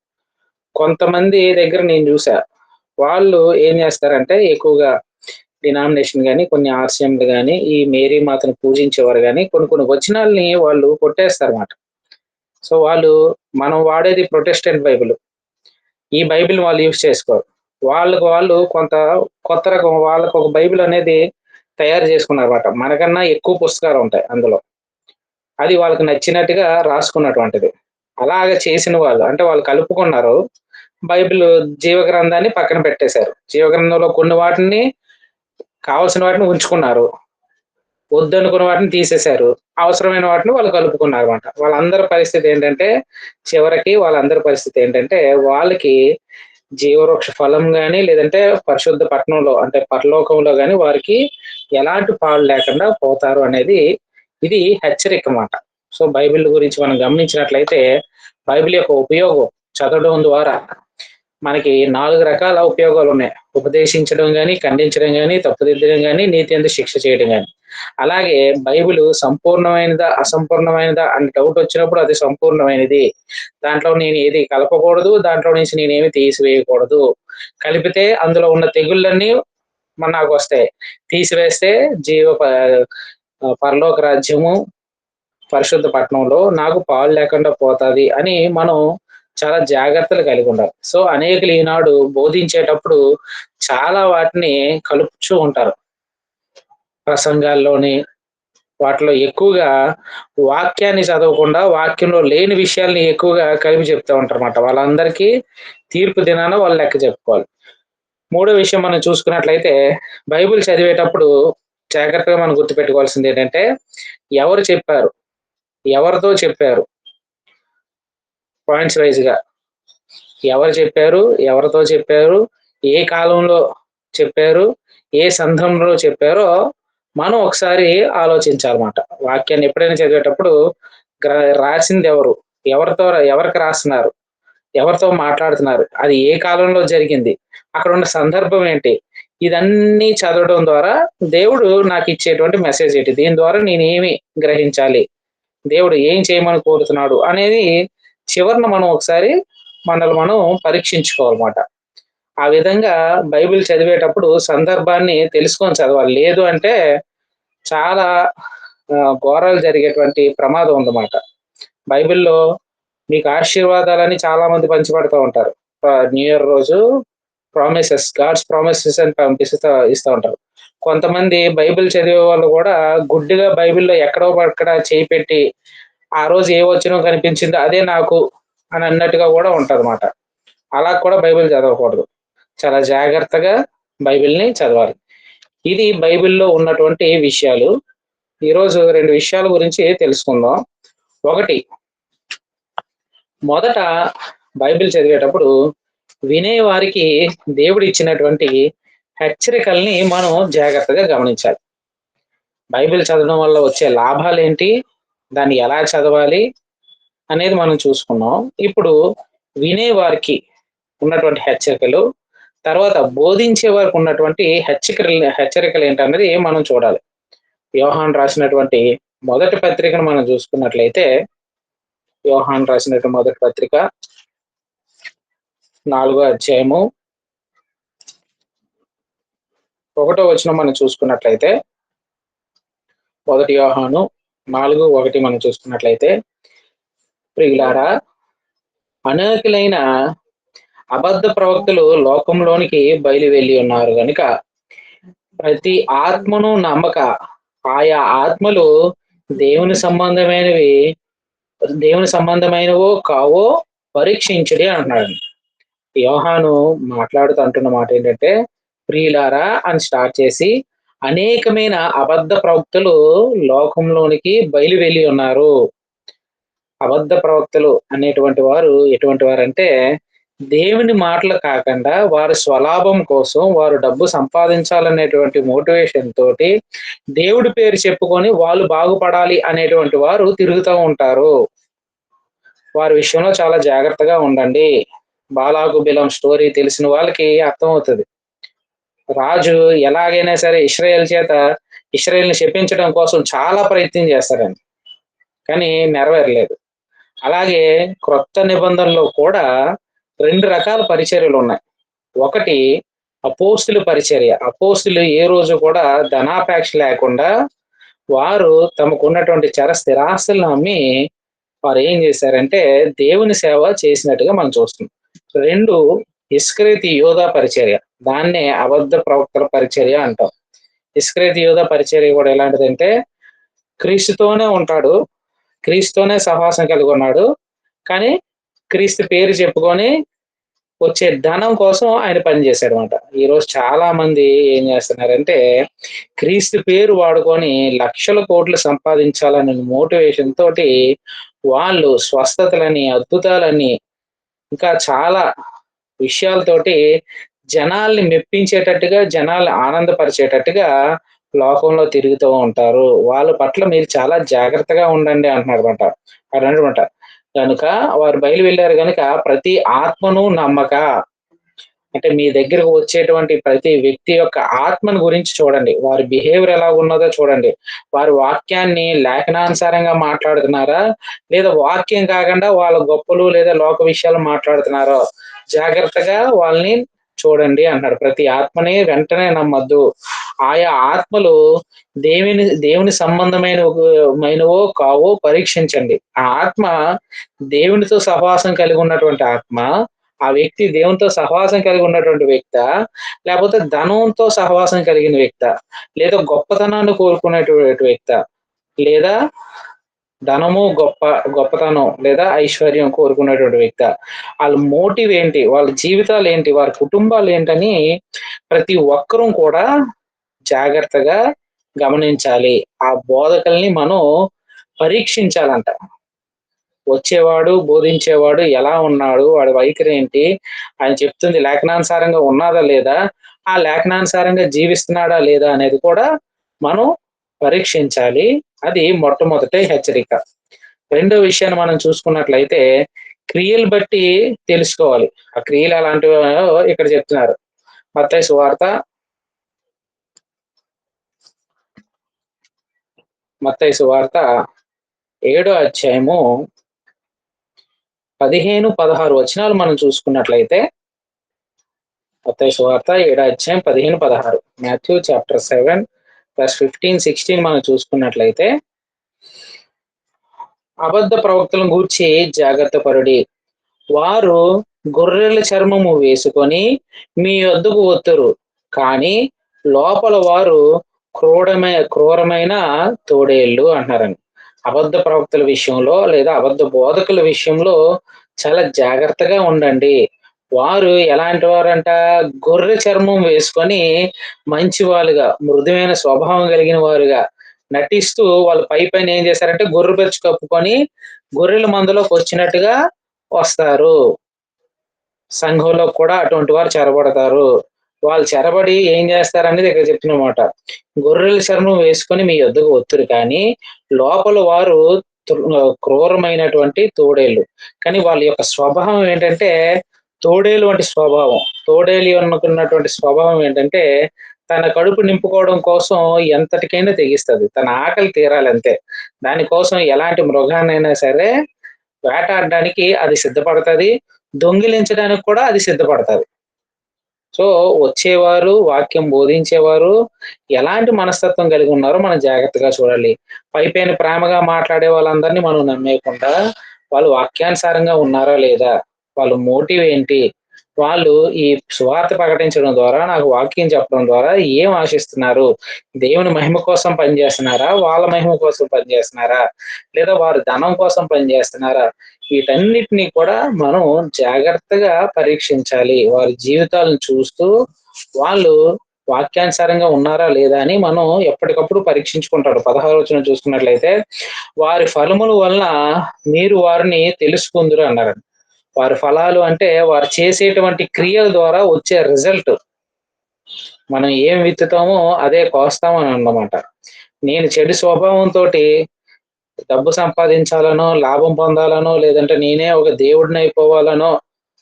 కొంతమంది దగ్గర నేను చూసా, వాళ్ళు ఏం చేస్తారంటే ఎక్కువగా డినామినేషన్ కానీ కొన్ని ఆర్సిఎంలు కానీ ఈ మేరీ మాతను పూజించేవారు కానీ కొన్ని వచనాల్ని వాళ్ళు కొట్టేస్తారు అన్నమాట. సో వాళ్ళు మనం వాడేది ప్రొటెస్టెంట్ బైబిల్, ఈ బైబిల్ వాళ్ళు యూజ్ చేసుకోరు. వాళ్ళు కొంత కొత్త రకం వాళ్ళకు ఒక బైబిల్ అనేది తయారు చేసుకున్నారు అన్నమాట. మనకన్నా ఎక్కువ పుస్తకాలు ఉంటాయి అందులో, అది వాళ్ళకి నచ్చినట్టుగా రాసుకున్నటువంటిది. అలాగ చేసిన వాళ్ళు అంటే వాళ్ళు కలుపుకున్నారు. బైబిల్ జీవగ్రంథాన్ని పక్కన పెట్టేశారు. జీవగ్రంథంలో కొన్ని వాటిని కావాల్సిన వాటిని ఉంచుకున్నారు, వద్దనుకున్న వాటిని తీసేశారు, అవసరమైన వాటిని వాళ్ళు కలుపుకున్నారు అనమాట. వాళ్ళందరి పరిస్థితి ఏంటంటే వాళ్ళందరి పరిస్థితి ఏంటంటే వాళ్ళకి జీవవృక్ష ఫలం కానీ లేదంటే పరిశుద్ధ పట్టణంలో అంటే పరలోకంలో కానీ వారికి ఎలాంటి పాలు లేకుండా పోతారు అనేది ఇది హెచ్చరిక మాట. సో బైబిల్ గురించి మనం గమనించినట్లయితే బైబిల్ యొక్క ఉపయోగం చదవడం ద్వారా మనకి 4 రకాల ఉపయోగాలు ఉన్నాయి. ఉపదేశించడం కానీ, ఖండించడం కానీ, తప్పుదిద్దడం కానీ, నీతి యందు శిక్ష చేయడం కానీ. అలాగే బైబిల్ సంపూర్ణమైనదా అసంపూర్ణమైనదా అని డౌట్ వచ్చినప్పుడు అది సంపూర్ణమైనది, దాంట్లో నేను ఏది కలపకూడదు, దాంట్లో నుంచి నేనేమి తీసివేయకూడదు. కలిపితే అందులో ఉన్న తెగుళ్ళన్నీ నాకు వస్తాయి, తీసివేస్తే పరలోక రాజ్యము పరిశుద్ధ పట్టణంలో నాకు పాలు లేకుండా పోతుంది అని మనం చాలా జాగ్రత్తలు కలిగి ఉండాలి. సో అనేకులు ఈనాడు బోధించేటప్పుడు చాలా వాటిని కలుపుతూ ఉంటారు. ప్రసంగాల్లోని వాటిలో ఎక్కువగా వాక్యాన్ని చదవకుండా వాక్యంలో లేని విషయాల్ని ఎక్కువగా కలిపి చెప్తూ ఉంటారు అన్నమాట. వాళ్ళందరికీ తీర్పు దినాన వాళ్ళు లెక్క చెప్పుకోవాలి. మూడో విషయం మనం చూసుకున్నట్లయితే బైబిల్ చదివేటప్పుడు జాగ్రత్తగా మనం గుర్తుపెట్టుకోవాల్సింది ఏంటంటే ఎవరు చెప్పారు, ఎవరితో చెప్పారు, పాయింట్స్ వైజ్ గా ఎవరు చెప్పారు, ఎవరితో చెప్పారు, ఏ కాలంలో చెప్పారు, ఏ సందర్భంలో చెప్పారో మనం ఒకసారి ఆలోచించాలన్నమాట. వాక్యాన్ని ఎప్పుడైనా చదివేటప్పుడు రాసింది ఎవరు, ఎవరికి రాస్తున్నారు, ఎవరితో మాట్లాడుతున్నారు, అది ఏ కాలంలో జరిగింది, అక్కడ ఉన్న సందర్భం ఏంటి, ఇదన్నీ చదవడం ద్వారా దేవుడు నాకు ఇచ్చేటువంటి మెసేజ్ ఏంటి, దీని ద్వారా నేను ఏమి గ్రహించాలి, దేవుడు ఏం చేయమని కోరుతున్నాడు అనేది చివరిన మనం ఒకసారి మనల్ని మనం పరీక్షించుకోవాలన్నమాట. ఆ విధంగా బైబిల్ చదివేటప్పుడు సందర్భాన్ని తెలుసుకొని చదవాలి. లేదు అంటే చాలా ఘోరాలు జరిగేటువంటి ప్రమాదం ఉందన్నమాట. బైబిల్లో మీకు ఆశీర్వాదాలని చాలా మంది పంచిపెడుతూ ఉంటారు. న్యూ ఇయర్ రోజు గాడ్స్ ప్రామిసెస్ అని ఇస్తూ ఉంటారు. కొంతమంది బైబిల్ చదివే వాళ్ళు కూడా గుడ్డిగా బైబిల్లో ఎక్కడో అక్కడ చేయి పెట్టి ఆ రోజు ఏ వచనం కనిపించిందో అదే నాకు అని అన్నట్టుగా కూడా ఉంటది అన్నమాట. అలా కూడా బైబిల్ చదవకూడదు. చాలా జాగ్రత్తగా బైబిల్ని చదవాలి. ఇది బైబిల్లో ఉన్నటువంటి విషయాలు. ఈరోజు 2 విషయాల గురించి తెలుసుకుందాం. ఒకటి, మొదట బైబిల్ చదివేటప్పుడు వినే వారికి దేవుడు ఇచ్చినటువంటి హెచ్చరికల్ని మనం జాగ్రత్తగా గమనించాలి. బైబిల్ చదవడం వల్ల వచ్చే లాభాలు ఏంటి, దాన్ని ఎలా చదవాలి అనేది మనం చూసుకున్నాం. ఇప్పుడు వినేవారికి ఉన్నటువంటి హెచ్చరికలు, తర్వాత బోధించే వారికి ఉన్నటువంటి హెచ్చరికలు ఏంటన్నది మనం చూడాలి. యోహాను రాసినటువంటి మొదటి పత్రికను మనం చూసుకున్నట్లయితే యోహాను రాసినటువంటి మొదటి పత్రిక 4వ అధ్యాయము 1వ వచనం మనం చూసుకున్నట్లయితే, మొదటి యోహాను 4:1 మనం చూసుకున్నట్లయితే, ప్రియులారా, అనేకులైన అబద్ధ ప్రవక్తలు లోకంలోనికి బయలు వెళ్ళి ఉన్నారు కనుక ప్రతి ఆత్మను నమ్మక ఆయా ఆత్మలు దేవుని సంబంధమైనవో కావో పరీక్షించుడి అంటున్నాడు. యోహాను మాట్లాడుతూ అంటున్న మాట ఏంటంటే, ప్రియులారా అని స్టార్ట్ చేసి అనేకమైన అబద్ధ ప్రవక్తలు లోకంలోనికి బయలు వెళ్ళి ఉన్నారు. అబద్ధ ప్రవక్తలు అనేటువంటి వారు ఎటువంటి వారంటే, దేవుని మాటలు కాకుండా వారి స్వలాభం కోసం వారు డబ్బు సంపాదించాలనేటువంటి మోటివేషన్ తోటి దేవుడి పేరు చెప్పుకొని వాళ్ళు బాగుపడాలి అనేటువంటి వారు తిరుగుతూ ఉంటారు. వారి విషయంలో చాలా జాగ్రత్తగా ఉండండి. బాలాకు బిలం స్టోరీ తెలిసిన వాళ్ళకి అర్థమవుతుంది. రాజు ఎలాగైనా సరే ఇశ్రాయేల్ని శపించడం కోసం చాలా ప్రయత్నం చేస్తారండి, కానీ నెరవేరలేదు. అలాగే క్రొత్త నిబంధనలో కూడా 2 రకాల పరిచర్యలు ఉన్నాయి. ఒకటి అపోస్తుల పరిచర్య. అపోస్తులు ఏ రోజు కూడా ధనాపేక్ష లేకుండా వారు తమకున్నటువంటి చర స్థిరాస్తులను అమ్మి వారు ఏం చేశారంటే దేవుని సేవ చేసినట్టుగా మనం చూస్తున్నాం. 2 ఇస్కరియోతు యోధా పరిచర్య. దాన్నే అబద్ధ ప్రవక్తల పరిచర్య అంటాం. ఇస్కరియోతు యోధా పరిచర్య కూడా ఎలాంటిదంటే, క్రీస్తుతోనే ఉంటాడు, క్రీస్తుతోనే సహవాసం కలిగి ఉన్నాడు, కానీ క్రీస్తు పేరు చెప్పుకొని వచ్చే ధనం కోసం ఆయన పనిచేశాడు అనమాట. ఈరోజు చాలా మంది ఏం చేస్తున్నారంటే, క్రీస్తు పేరు వాడుకొని లక్షల కోట్లు సంపాదించాలనే మోటివేషన్ తోటి వాళ్ళు స్వస్థతలని, అద్భుతాలని, ఇంకా చాలా విషయాలతోటి జనాల్ని మెప్పించేటట్టుగా, జనాల్ని ఆనందపరిచేటట్టుగా లోకంలో తిరుగుతూ ఉంటారు. వాళ్ళ పట్ల మీరు చాలా జాగ్రత్తగా ఉండండి అంటున్నారన్నమాట. అన్నమాట. కనుక వారు బయలు వెళ్ళారు కనుక ప్రతి ఆత్మను నమ్మక, అంటే మీ దగ్గరకు వచ్చేటువంటి ప్రతి వ్యక్తి యొక్క ఆత్మను గురించి చూడండి. వారి బిహేవియర్ ఎలా ఉన్నదో చూడండి. వారి వాక్యాన్ని లేఖనానుసారంగా మాట్లాడుతున్నారా, లేదా వాక్యం కాకుండా వాళ్ళ గొప్పలు లేదా లోక విషయాలు మాట్లాడుతున్నారో జాగ్రత్తగా వాళ్ళని చూడండి అంటాడు. ప్రతి ఆత్మని వెంటనే నమ్మద్దు. ఆయా ఆత్మలు దేవుని సంబంధమైనవో కావో పరీక్షించండి. ఆ ఆత్మ దేవునితో సహవాసం కలిగి ఉన్నటువంటి ఆత్మ, ఆ వ్యక్తి దేవునితో సహవాసం కలిగి ఉన్నటువంటి వ్యక్త, లేకపోతే ధనంతో సహవాసం కలిగిన వ్యక్త, లేదా గొప్పతనాన్ని కోరుకునేటువంటి వ్యక్త, లేదా ధనము గొప్పతనం లేదా ఐశ్వర్యం కోరుకునేటువంటి వ్యక్త, వాళ్ళ మోటివ్ ఏంటి, వాళ్ళ జీవితాలు ఏంటి, వారి కుటుంబాలు ఏంటని ప్రతి ఒక్కరూ కూడా జాగ్రత్తగా గమనించాలి. ఆ బోధకుల్ని మనం పరీక్షించాలంట. వచ్చేవాడు, బోధించేవాడు ఎలా ఉన్నాడు, వాడి వైఖరి ఏంటి, ఆయన చెప్తుంది లేఖనానుసారంగా ఉన్నదా లేదా, ఆ లేఖనానుసారంగా జీవిస్తున్నాడా లేదా అనేది కూడా మనం పరీక్షించాలి. అది మొట్టమొదటి హెచ్చరిక. రెండో విషయాన్ని మనం చూసుకున్నట్లయితే, క్రియలు బట్టి తెలుసుకోవాలి. ఆ క్రియలు ఎలాంటివో ఇక్కడ చెప్తున్నారు. మత్తయి సువార్త 7వ అధ్యాయము 15-16 వచనాలు మనం చూసుకున్నట్లయితే, మత్తయి సువార్త 7వ అధ్యాయం 15-16, మాథ్యూ చాప్టర్ 7 verse 15-16 మనం చూసుకున్నట్లయితే, అబద్ధ ప్రవక్తలను గూర్చి జాగ్రత్త పరుడి. వారు గొర్రెల చర్మము వేసుకొని మీ వద్దకు వత్తురు, కానీ లోపల వారు క్రూరమైన తోడేళ్ళు అంటున్నారని. అబద్ధ ప్రవక్తల విషయంలో లేదా అబద్ధ బోధకుల విషయంలో చాలా జాగ్రత్తగా ఉండండి. వారు ఎలాంటి వారంట, గొర్రె చర్మం వేసుకొని మంచి వాళ్ళుగా, మృదువైన స్వభావం కలిగిన వారుగా నటిస్తూ వాళ్ళు పైన ఏం చేశారంటే గొర్రె బెచ్చు కప్పుకొని గొర్రెల మందలోకి వచ్చినట్టుగా వస్తారు. సంఘంలో కూడా అటువంటి వారు చెరబడతారు. వాళ్ళు చెరబడి ఏం చేస్తారనేది ఇక్కడ చెప్తున్నమాట. గొర్రెల చర్మం వేసుకొని మీ వద్దకు వత్తురు, కానీ లోపల వారు క్రూరమైనటువంటి తోడేళ్ళు. కానీ వాళ్ళ యొక్క స్వభావం ఏంటంటే తోడేలు వంటి స్వభావం. తోడేలు అనుకున్నటువంటి స్వభావం ఏంటంటే తన కడుపు నింపుకోవడం కోసం ఎంతటికైనా తెగిస్తది. తన ఆకలి తీరాలంతే. దానికోసం ఎలాంటి మృగాన్నైనా సరే వేటాడడానికి అది సిద్ధపడతది. దొంగిలించడానికి కూడా అది సిద్ధపడతది. సో, వచ్చేవారు, వాక్యం బోధించేవారు ఎలాంటి మనస్తత్వం కలిగి ఉన్నారో మనం జాగ్రత్తగా చూడాలి. పైపైన ప్రేమగా మాట్లాడే వాళ్ళందరినీ మనం నమ్మేయకుండా, వాళ్ళు వాక్యానుసారంగా ఉన్నారా లేదా? వాళ్ళ మోటివ్ ఏంటి? వాళ్ళు ఈ సువార్త ప్రకటించడం ద్వారా, నాకు వాక్యం చెప్పడం ద్వారా ఏం ఆశిస్తున్నారు? దేవుని మహిమ కోసం పనిచేస్తున్నారా? వాళ్ళ మహిమ కోసం పనిచేస్తున్నారా? లేదా వారు ధనం కోసం పనిచేస్తున్నారా? వీటన్నిటిని కూడా మనం జాగ్రత్తగా పరీక్షించాలి. వారి జీవితాలను చూస్తూ వాళ్ళు వాక్యానుసారంగా ఉన్నారా లేదా అని మనం ఎప్పటికప్పుడు పరీక్షించుకుంటాడు. 16వ వచనం చూసుకున్నట్లయితే, వారి ఫలముల వలన మీరు వారిని తెలుసుకుందురు అన్నారు. వారి ఫలాలు అంటే వారు చేసేటువంటి క్రియల ద్వారా వచ్చే రిజల్ట్. మనం ఏం విత్తుతామో అదే కోస్తామని అన్నమాట. నేను చెడు స్వభావంతోటి డబ్బు సంపాదించాలనో, లాభం పొందాలనో, లేదంటే నేనే ఒక దేవుడినైపోవాలనో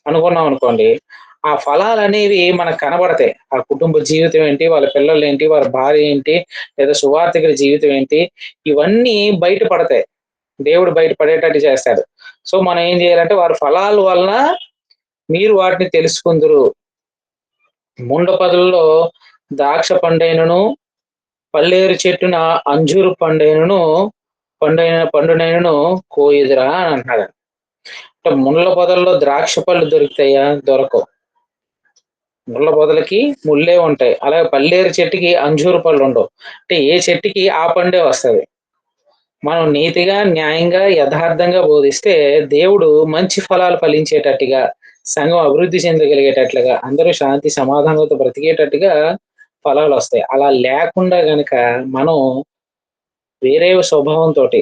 అనుకున్నాం అనుకోండి, ఆ ఫలాలనేవి మనకు కనబడతాయి. ఆ కుటుంబ జీవితం ఏంటి, వాళ్ళ పిల్లలేంటి, వారి భార్య ఏంటి, లేదా సువార్థికుల జీవితం ఏంటి, ఇవన్నీ బయటపడతాయి. దేవుడు బయట పడేటట్టు చేస్తాడు. సో, మనం ఏం చేయాలంటే వారి ఫలాల వలన మీరు వాటిని తెలుసుకుందురు. ముండ పొదల్లో ద్రాక్ష పండైనను, పల్లేరు చెట్టున అంజూరు పండునైనను కోయుదురా అని అంటున్నాడు. అంటే ముళ్ళ పొదల్లో ద్రాక్ష పళ్ళు దొరుకుతాయా? దొరకవు. ముళ్ళ పొదలకి ముళ్ళే ఉంటాయి. అలాగే పల్లేరు చెట్టుకి అంజూరు పళ్ళు ఉండవు. అంటే ఏ చెట్టుకి ఆ పండే వస్తది. మనం నీతిగా, న్యాయంగా, యథార్థంగా బోధిస్తే దేవుడు మంచి ఫలాలు ఫలించేటట్టుగా, సంఘం అభివృద్ధి చెందగలిగేటట్లుగా, అందరూ శాంతి సమాధానాలతో బ్రతికేటట్టుగా ఫలాలొస్తాయి. అలా లేకుండా గనక మనం వేరే స్వభావంతోటి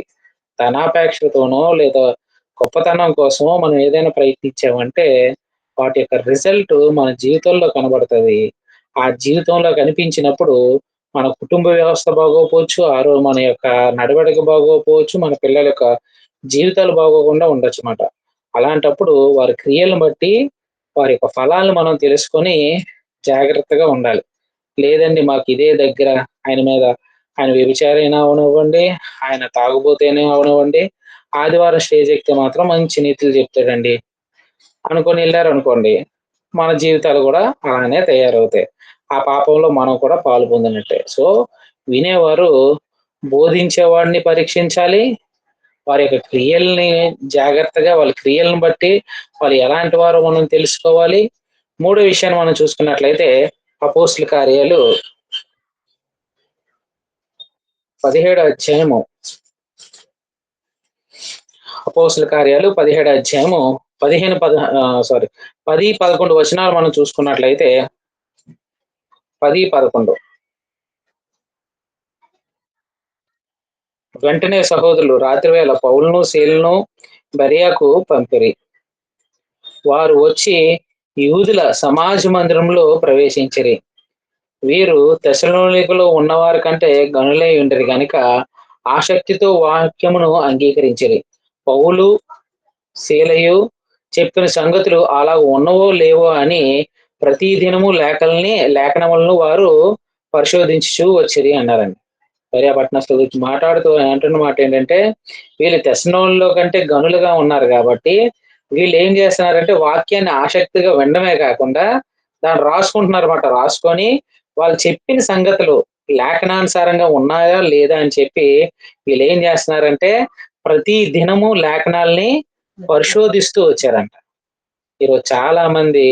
ధనాపేక్షతోనో లేదా గొప్పతనం కోసమో మనం ఏదైనా ప్రయత్నించామంటే వాటి యొక్క రిజల్ట్ మన జీవితంలో కనబడుతది. ఆ జీవితంలో కనిపించినప్పుడు మన కుటుంబ వ్యవస్థ బాగోకపోవచ్చు, మన యొక్క నడవడిక బాగోకపోవచ్చు, మన పిల్లల యొక్క జీవితాలు బాగోకుండా ఉండొచ్చుమాట. అలాంటప్పుడు వారి క్రియలను బట్టి వారి యొక్క ఫలాలను మనం తెలుసుకొని జాగ్రత్తగా ఉండాలి. లేదండి మాకు ఇదే దగ్గర ఆయన వ్యభిచారైనా అవనివ్వండి, ఆయన తాగుబోతైనా అవనివ్వండి, ఆదివారం స్టేజ్ ఎక్కితే మాత్రం మంచి నీతులు చెప్తాడండి అనుకొని వెళ్ళారనుకోండి, మన జీవితాలు కూడా అలానే తయారవుతాయి. ఆ పాపంలో మనం కూడా పాలు పొందినట్టే. సో, వినేవారు బోధించేవాడిని పరీక్షించాలి. వారి యొక్క క్రియల్ని జాగ్రత్తగా వాళ్ళ క్రియలను బట్టి వాళ్ళు ఎలాంటి వారో మనం తెలుసుకోవాలి. మూడో విషయాన్ని మనం చూసుకున్నట్లయితే అపోస్తుల కార్యాలు 17 అధ్యాయము అపోస్తుల కార్యాలు 17 అధ్యాయము 10-11 వచనాలు మనం చూసుకున్నట్లయితే 10-11 వెంటనే సహోదరులు రాత్రివేళ పౌలును సీలను బెరయకు పంపిరి. వారు వచ్చి యూదుల సమాజ మందిరంలో ప్రవేశించిరి. వీరు తెస్సలోనికలో ఉన్నవారి కంటే గనులై ఉండరు గనుక ఆసక్తితో వాక్యమును అంగీకరించిరి. పౌలు సీలయు చెప్పిన సంగతులు అలా ఉన్నవో లేవో అని ప్రతి దినము లేఖనములను వారు పరిశోధించుచూ వచ్చిరి అన్నారండి. పర్యాపట్నస్తుల గురించి మాట్లాడుతూ అంటున్న మాట ఏంటంటే, వీళ్ళు తెస్సలోనిలో కంటే గనులుగా ఉన్నారు కాబట్టి వీళ్ళు ఏం చేస్తున్నారంటే వాక్యాన్ని ఆసక్తిగా వినడమే కాకుండా దాన్ని రాసుకుంటున్నారన్నమాట. రాసుకొని వాళ్ళు చెప్పిన సంగతులు లేఖనానుసారంగా ఉన్నాయా లేదా అని చెప్పి వీళ్ళు ఏం చేస్తున్నారంటే ప్రతి దినము లేఖనాల్ని పరిశోధిస్తూ వచ్చారంట. ఈరోజు చాలా మంది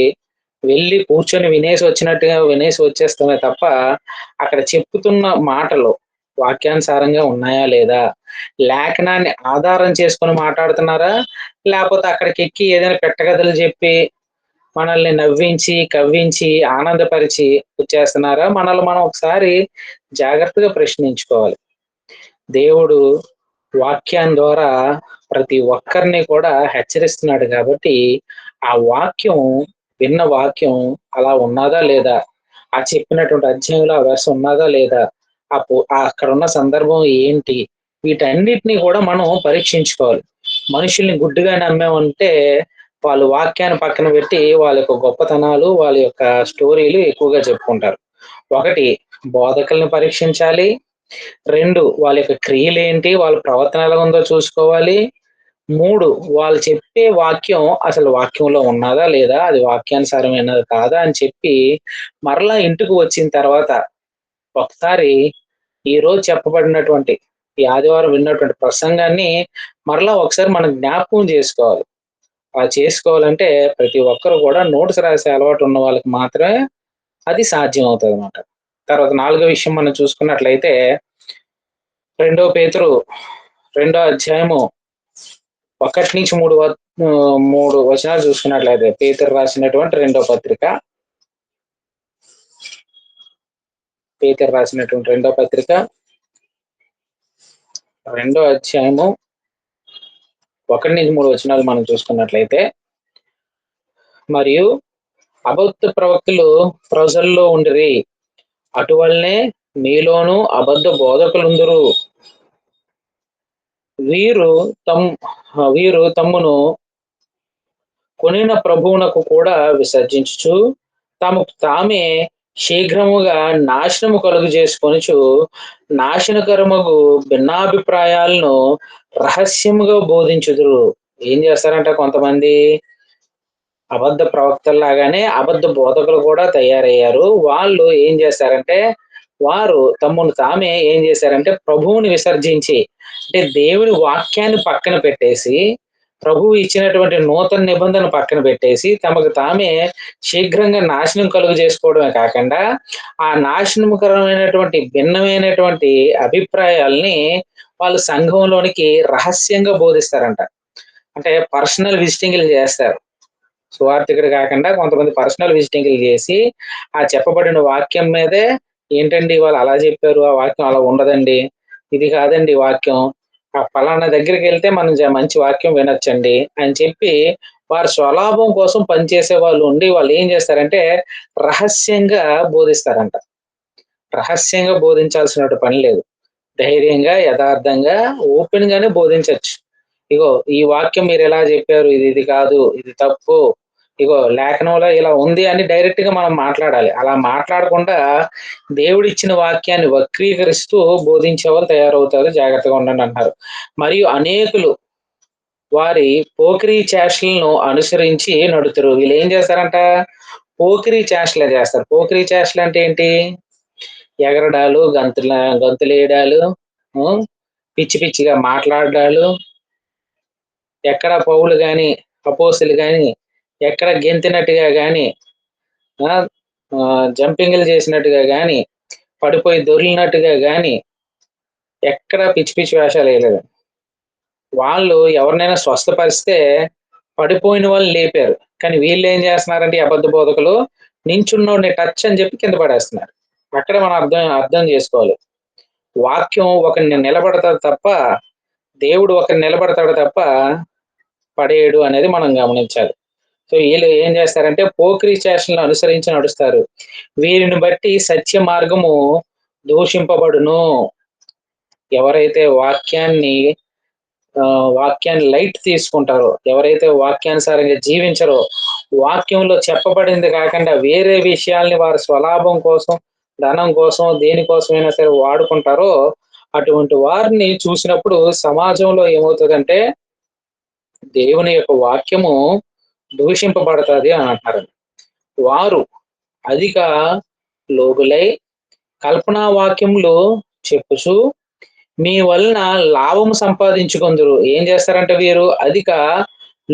వెళ్ళి కూర్చొని వినేసి వచ్చేస్తామే తప్ప అక్కడ చెప్పుతున్న మాటలు వాక్యానుసారంగా ఉన్నాయా లేదా, లేఖనాన్ని ఆధారం చేసుకొని మాట్లాడుతున్నారా, లేకపోతే అక్కడికి ఎక్కి ఏదైనా పెట్టగథలు చెప్పి మనల్ని నవ్వించి కవ్వించి ఆనందపరిచి వచ్చేస్తున్నారా? మనల్ని మనం ఒకసారి జాగ్రత్తగా ప్రశ్నించుకోవాలి. దేవుడు వాక్యం ద్వారా ప్రతి ఒక్కరిని కూడా హెచ్చరిస్తున్నాడు కాబట్టి ఆ విన్న వాక్యం అలా ఉన్నదా లేదా, ఆ చెప్పినటువంటి అధ్యాయంలో ఆ వెర్స్ ఉన్నదా లేదా, అక్కడ ఉన్న సందర్భం ఏంటి, వీటన్నిటిని కూడా మనం పరీక్షించుకోవాలి. మనుషుల్ని గుడ్డిగా నమ్మామంటే వాళ్ళు వాక్యాన్ని పక్కన పెట్టి వాళ్ళ యొక్క గొప్పతనాలు, వాళ్ళ యొక్క స్టోరీలు ఎక్కువగా చెప్పుకుంటారు. ఒకటి, బోధకులను పరీక్షించాలి. 2, వాళ్ళ యొక్క క్రియలేంటి, వాళ్ళ ప్రవర్తన ఎలా ఉందో చూసుకోవాలి. 3, వాళ్ళు చెప్పే వాక్యం అసలు వాక్యంలో ఉన్నదా లేదా, అది వాక్యానుసారమైనది కాదా అని చెప్పి మరలా ఇంటికి వచ్చిన తర్వాత ఒకసారి ఈ రోజు చెప్పబడినటువంటి ఈ ఆదివారం విన్నటువంటి ప్రసంగాన్ని మరలా ఒకసారి మనం జ్ఞాపకం చేసుకోవాలి. అలా చేసుకోవాలంటే ప్రతి ఒక్కరు కూడా నోట్స్ రాసే అలవాటు ఉన్న వాళ్ళకి మాత్రమే అది సాధ్యం అవుతుంది అనమాట. తర్వాత 4వ విషయం మనం చూసుకున్నట్లయితే 2 పేతురు 2వ అధ్యాయము 1 నుంచి 3 వచనాలు చూసుకున్నట్లయితే పేతురు రాసినటువంటి 2వ పత్రిక, పేతురు రాసినటువంటి 2వ పత్రిక 2వ అధ్యాయము 1 నుంచి 3 వచనాలు మనం చూసుకున్నట్లయితే, మరియు అబద్ధ ప్రవక్తలు ప్రజల్లో ఉండిరి, అటువలనే మీలోను అబద్ధ బోధకులుందురు. వీరు తమ్మును కొనిన ప్రభువునకు కూడా విసర్జించుచు తమకు తామే శీఘ్రముగా నాశనము కలుగు చేసుకొనుచు నాశనకరమగు భిన్నాభిప్రాయాలను రహస్యముగా బోధించుదురు. ఏం చేస్తారంట కొంతమంది అబద్ధ ప్రవక్తల్లాగానే అబద్ధ బోధకులు కూడా తయారయ్యారు. వాళ్ళు ఏం చేశారంటే వారు తమ్మును తామే ఏం చేశారంటే ప్రభువుని విసర్జించి, అంటే దేవుని వాక్యాన్ని పక్కన పెట్టేసి, ప్రభువు ఇచ్చినటువంటి నూతన నిబంధన పక్కన పెట్టేసి తమకు తామే శీఘ్రంగా నాశనం కలుగు చేసుకోవడమే కాకుండా ఆ నాశనకరమైనటువంటి భిన్నమైనటువంటి అభిప్రాయాల్ని వాళ్ళు సంఘంలోనికి రహస్యంగా బోధిస్తారంట. అంటే పర్సనల్ విజిటింగ్లు చేస్తారు. సువార్థికుడు కాకుండా కొంతమంది పర్సనల్ విజిటింగ్లు చేసి ఆ చెప్పబడిన వాక్యం మీదే, ఏంటండి వాళ్ళు అలా చెప్పారు, ఆ వాక్యం అలా ఉండదండి, ఇది కాదండి వాక్యం, ఆ ఫలానా దగ్గరికి వెళ్తే మనం మంచి వాక్యం వినొచ్చండి అని చెప్పి వారి స్వలాభం కోసం పనిచేసే వాళ్ళు ఉండి వాళ్ళు ఏం చేస్తారంటే రహస్యంగా బోధిస్తారంట. రహస్యంగా బోధించాల్సిన పని లేదు. ధైర్యంగా, యథార్థంగా, ఓపెన్ గానే బోధించవచ్చు. ఇగో ఈ వాక్యం మీరు ఎలా చెప్పారు, ఇది కాదు, ఇది తప్పు, ఇగో లేఖనంలో ఇలా ఉంది అని డైరెక్ట్ గా మనం మాట్లాడాలి. అలా మాట్లాడకుండా దేవుడిచ్చిన వాక్యాన్ని వక్రీకరిస్తూ బోధించే వాళ్ళు తయారవుతారు, జాగ్రత్తగా ఉండండి అంటారు. మరియు అనేకులు వారి పోకిరీ చేష్టలను అనుసరించి నడుతురు. వీళ్ళు ఏం చేస్తారంట, పోకిరీ చేష్టలే చేస్తారు. పోకిరీ చేష్టలు అంటే ఏంటి, ఎగరడాలు, గంతులేయడాలు, పిచ్చి పిచ్చిగా మాట్లాడాలు, ఎక్కడ పౌలు గాని అపోస్తులు గాని ఎక్కడ గెంతినట్టుగా గాని, జంపింగ్లు చేసినట్టుగా గాని, పడిపోయి దొరికినట్టుగా గాని ఎక్కడ పిచ్చి పిచ్చి వేషాలు వేయలేదు. వాళ్ళు ఎవరినైనా స్వస్థపరిస్తే పడిపోయిన వాళ్ళు లేపారు. కానీ వీళ్ళు ఏం చేస్తున్నారంటే అబద్ధ బోధకులు నించున్నోడిని టచ్ అని చెప్పి కింద పడేస్తున్నారు. అక్కడే మనం అర్థం చేసుకోవాలి. వాక్యం ఒకరిని నిలబడతాడు తప్ప, దేవుడు ఒకరిని నిలబడతాడు తప్ప పడేయడు అనేది మనం గమనించాలి. సో వీళ్ళు ఏం చేస్తారంటే పోకిరీ చేష్టలను అనుసరించి నడుస్తారు. వీరిని బట్టి సత్య మార్గము దూషింపబడును. ఎవరైతే వాక్యాన్ని లైట్ తీసుకుంటారో, ఎవరైతే వాక్యానుసారంగా జీవించరో, వాక్యంలో చెప్పబడింది కాకుండా వేరే విషయాల్ని వారి స్వలాభం కోసం, ధనం కోసం, దేనికోసమైనా సరే వాడుకుంటారో, అటువంటి వారిని చూసినప్పుడు సమాజంలో ఏమవుతుందంటే దేవుని యొక్క వాక్యము దూషింపబడుతుంది అని అంటారు. వారు అధిక లోబులై కల్పనా వాక్యములు చెప్పుచు మీ వలన లాభము సంపాదించుకుందరు. ఏం చేస్తారంటే వీరు అధిక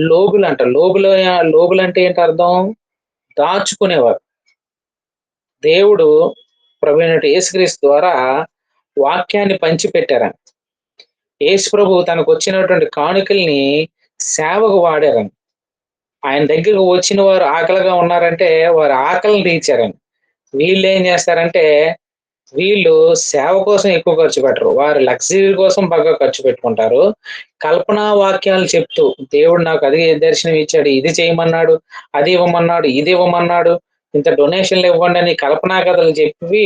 లోబులు అంట. లోబులు అంటే ఏంటి అర్థం, దాచుకునేవారు. దేవుడు ప్రభువైనటువంటి యేసుక్రీస్తు ద్వారా వాక్యాన్ని పంచిపెట్టారని, యేసు ప్రభు తనకు వచ్చినటువంటి కానుకల్ని సేవకు వాడారని, ఆయన దగ్గరకు వచ్చిన వారు ఆకలిగా ఉన్నారంటే వారి ఆకలిని తీర్చారని. వీళ్ళు ఏం చేస్తారంటే వీళ్ళు సేవ కోసం ఎక్కువ ఖర్చు పెట్టరు, వారు లగ్జరీ కోసం బాగా ఖర్చు పెట్టుకుంటారు. కల్పనా వాక్యాలు చెప్తూ దేవుడు నాకు అది దర్శనం ఇచ్చాడు, ఇది చేయమన్నాడు, అది ఇవ్వమన్నాడు, ఇది ఇవ్వమన్నాడు, ఇంత డొనేషన్లు ఇవ్వండి అని కల్పనా కథలు చెప్పి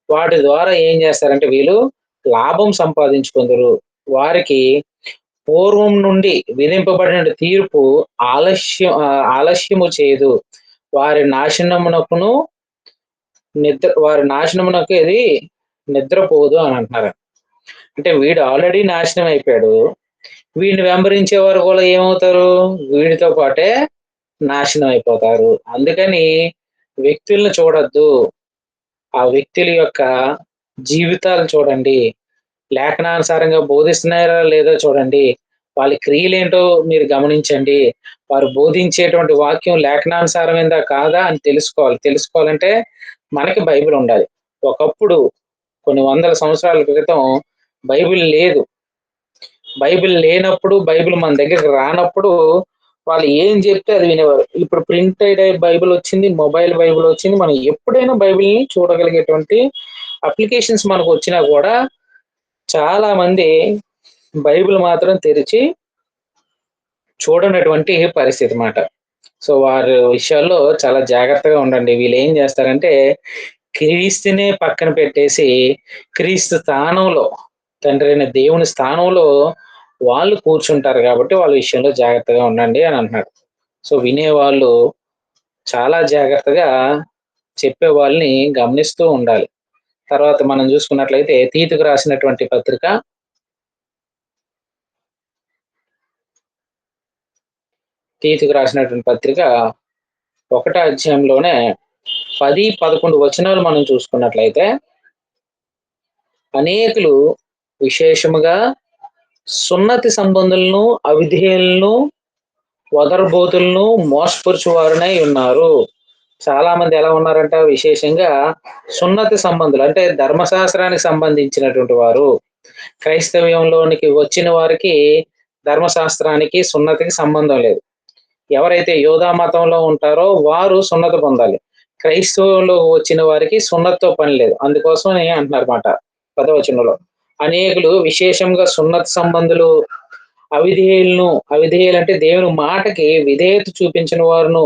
వాటి ద్వారా ఏం చేస్తారంటే వీళ్ళు లాభం సంపాదించుకుందరు. వారికి పూర్వం నుండి విధింపబడిన తీర్పు ఆలస్యము చేయదు, వారి నాశనమునకును వారి నాశనమునకు ఇది నిద్రపోదు అని అంటున్నారు. అంటే వీడు ఆల్రెడీ నాశనం అయిపోయాడు, వీడిని వెంబడించే వారు కూడా ఏమవుతారు, వీడితో పాటే నాశనం అయిపోతారు. అందుకని వ్యక్తులను చూడొద్దు, ఆ వ్యక్తుల యొక్క జీవితాలు చూడండి, లేఖనానుసారంగా బోధిస్తున్నారా లేదో చూడండి, వాళ్ళ క్రియలేంటో మీరు గమనించండి, వారు బోధించేటువంటి వాక్యం లేఖనానుసారమైందా కాదా అని తెలుసుకోవాలంటే మనకి బైబిల్ ఉండాలి. ఒకప్పుడు కొన్ని వందల సంవత్సరాల క్రితం బైబిల్ లేదు. బైబిల్ లేనప్పుడు, బైబిల్ మన దగ్గరికి రానప్పుడు వాళ్ళు ఏం చెప్తే అది వినేవారు. ఇప్పుడు ప్రింటెడ్ బైబిల్ వచ్చింది, మొబైల్ బైబిల్ వచ్చింది, మనం ఎప్పుడైనా బైబిల్ని చూడగలిగేటువంటి అప్లికేషన్స్ మనకు వచ్చినా కూడా చాలా మంది బైబిల్ మాత్రం తెరిచి చూడనటువంటి పరిస్థితి మాట. సో వారి విషయాల్లో చాలా జాగ్రత్తగా ఉండండి. వీళ్ళు ఏం చేస్తారంటే క్రీస్తునే పక్కన పెట్టేసి క్రీస్తు స్థానంలో, తండ్రి అయిన దేవుని స్థానంలో వాళ్ళు కూర్చుంటారు కాబట్టి వాళ్ళ విషయంలో జాగ్రత్తగా ఉండండి అని అంటున్నాడు. సో వినేవాళ్ళు చాలా జాగ్రత్తగా చెప్పే వాళ్ళని గమనిస్తూ ఉండాలి. తర్వాత మనం చూసుకున్నట్లయితే తీతుకు రాసినటువంటి పత్రిక 1వ అధ్యాయంలోనే 10-11 వచనాలు మనం చూసుకున్నట్లయితే, అనేకులు విశేషముగా సున్నతి సంబంధులను, అవిధేయులను, వదరబోతులను, మోసపరుచువారునై ఉన్నారు. చాలా మంది ఎలా ఉన్నారంట, విశేషంగా సున్నతి సంబంధులు అంటే ధర్మశాస్త్రానికి సంబంధించినటువంటి వారు. క్రైస్తవ్యంలోనికి వచ్చిన వారికి ధర్మశాస్త్రానికి, సున్నతికి సంబంధం లేదు. ఎవరైతే యోధా మతంలో ఉంటారో వారు సున్నతి పొందాలి. క్రైస్తవంలో వచ్చిన వారికి సున్నతితో పని లేదు. అందుకోసమని అంటున్నారు మాట 10వ వచనంలో, అనేకులు విశేషంగా సున్నతి సంబంధులు, అవిధేయులు అంటే దేవుని మాటకి విధేయత చూపించిన వారును,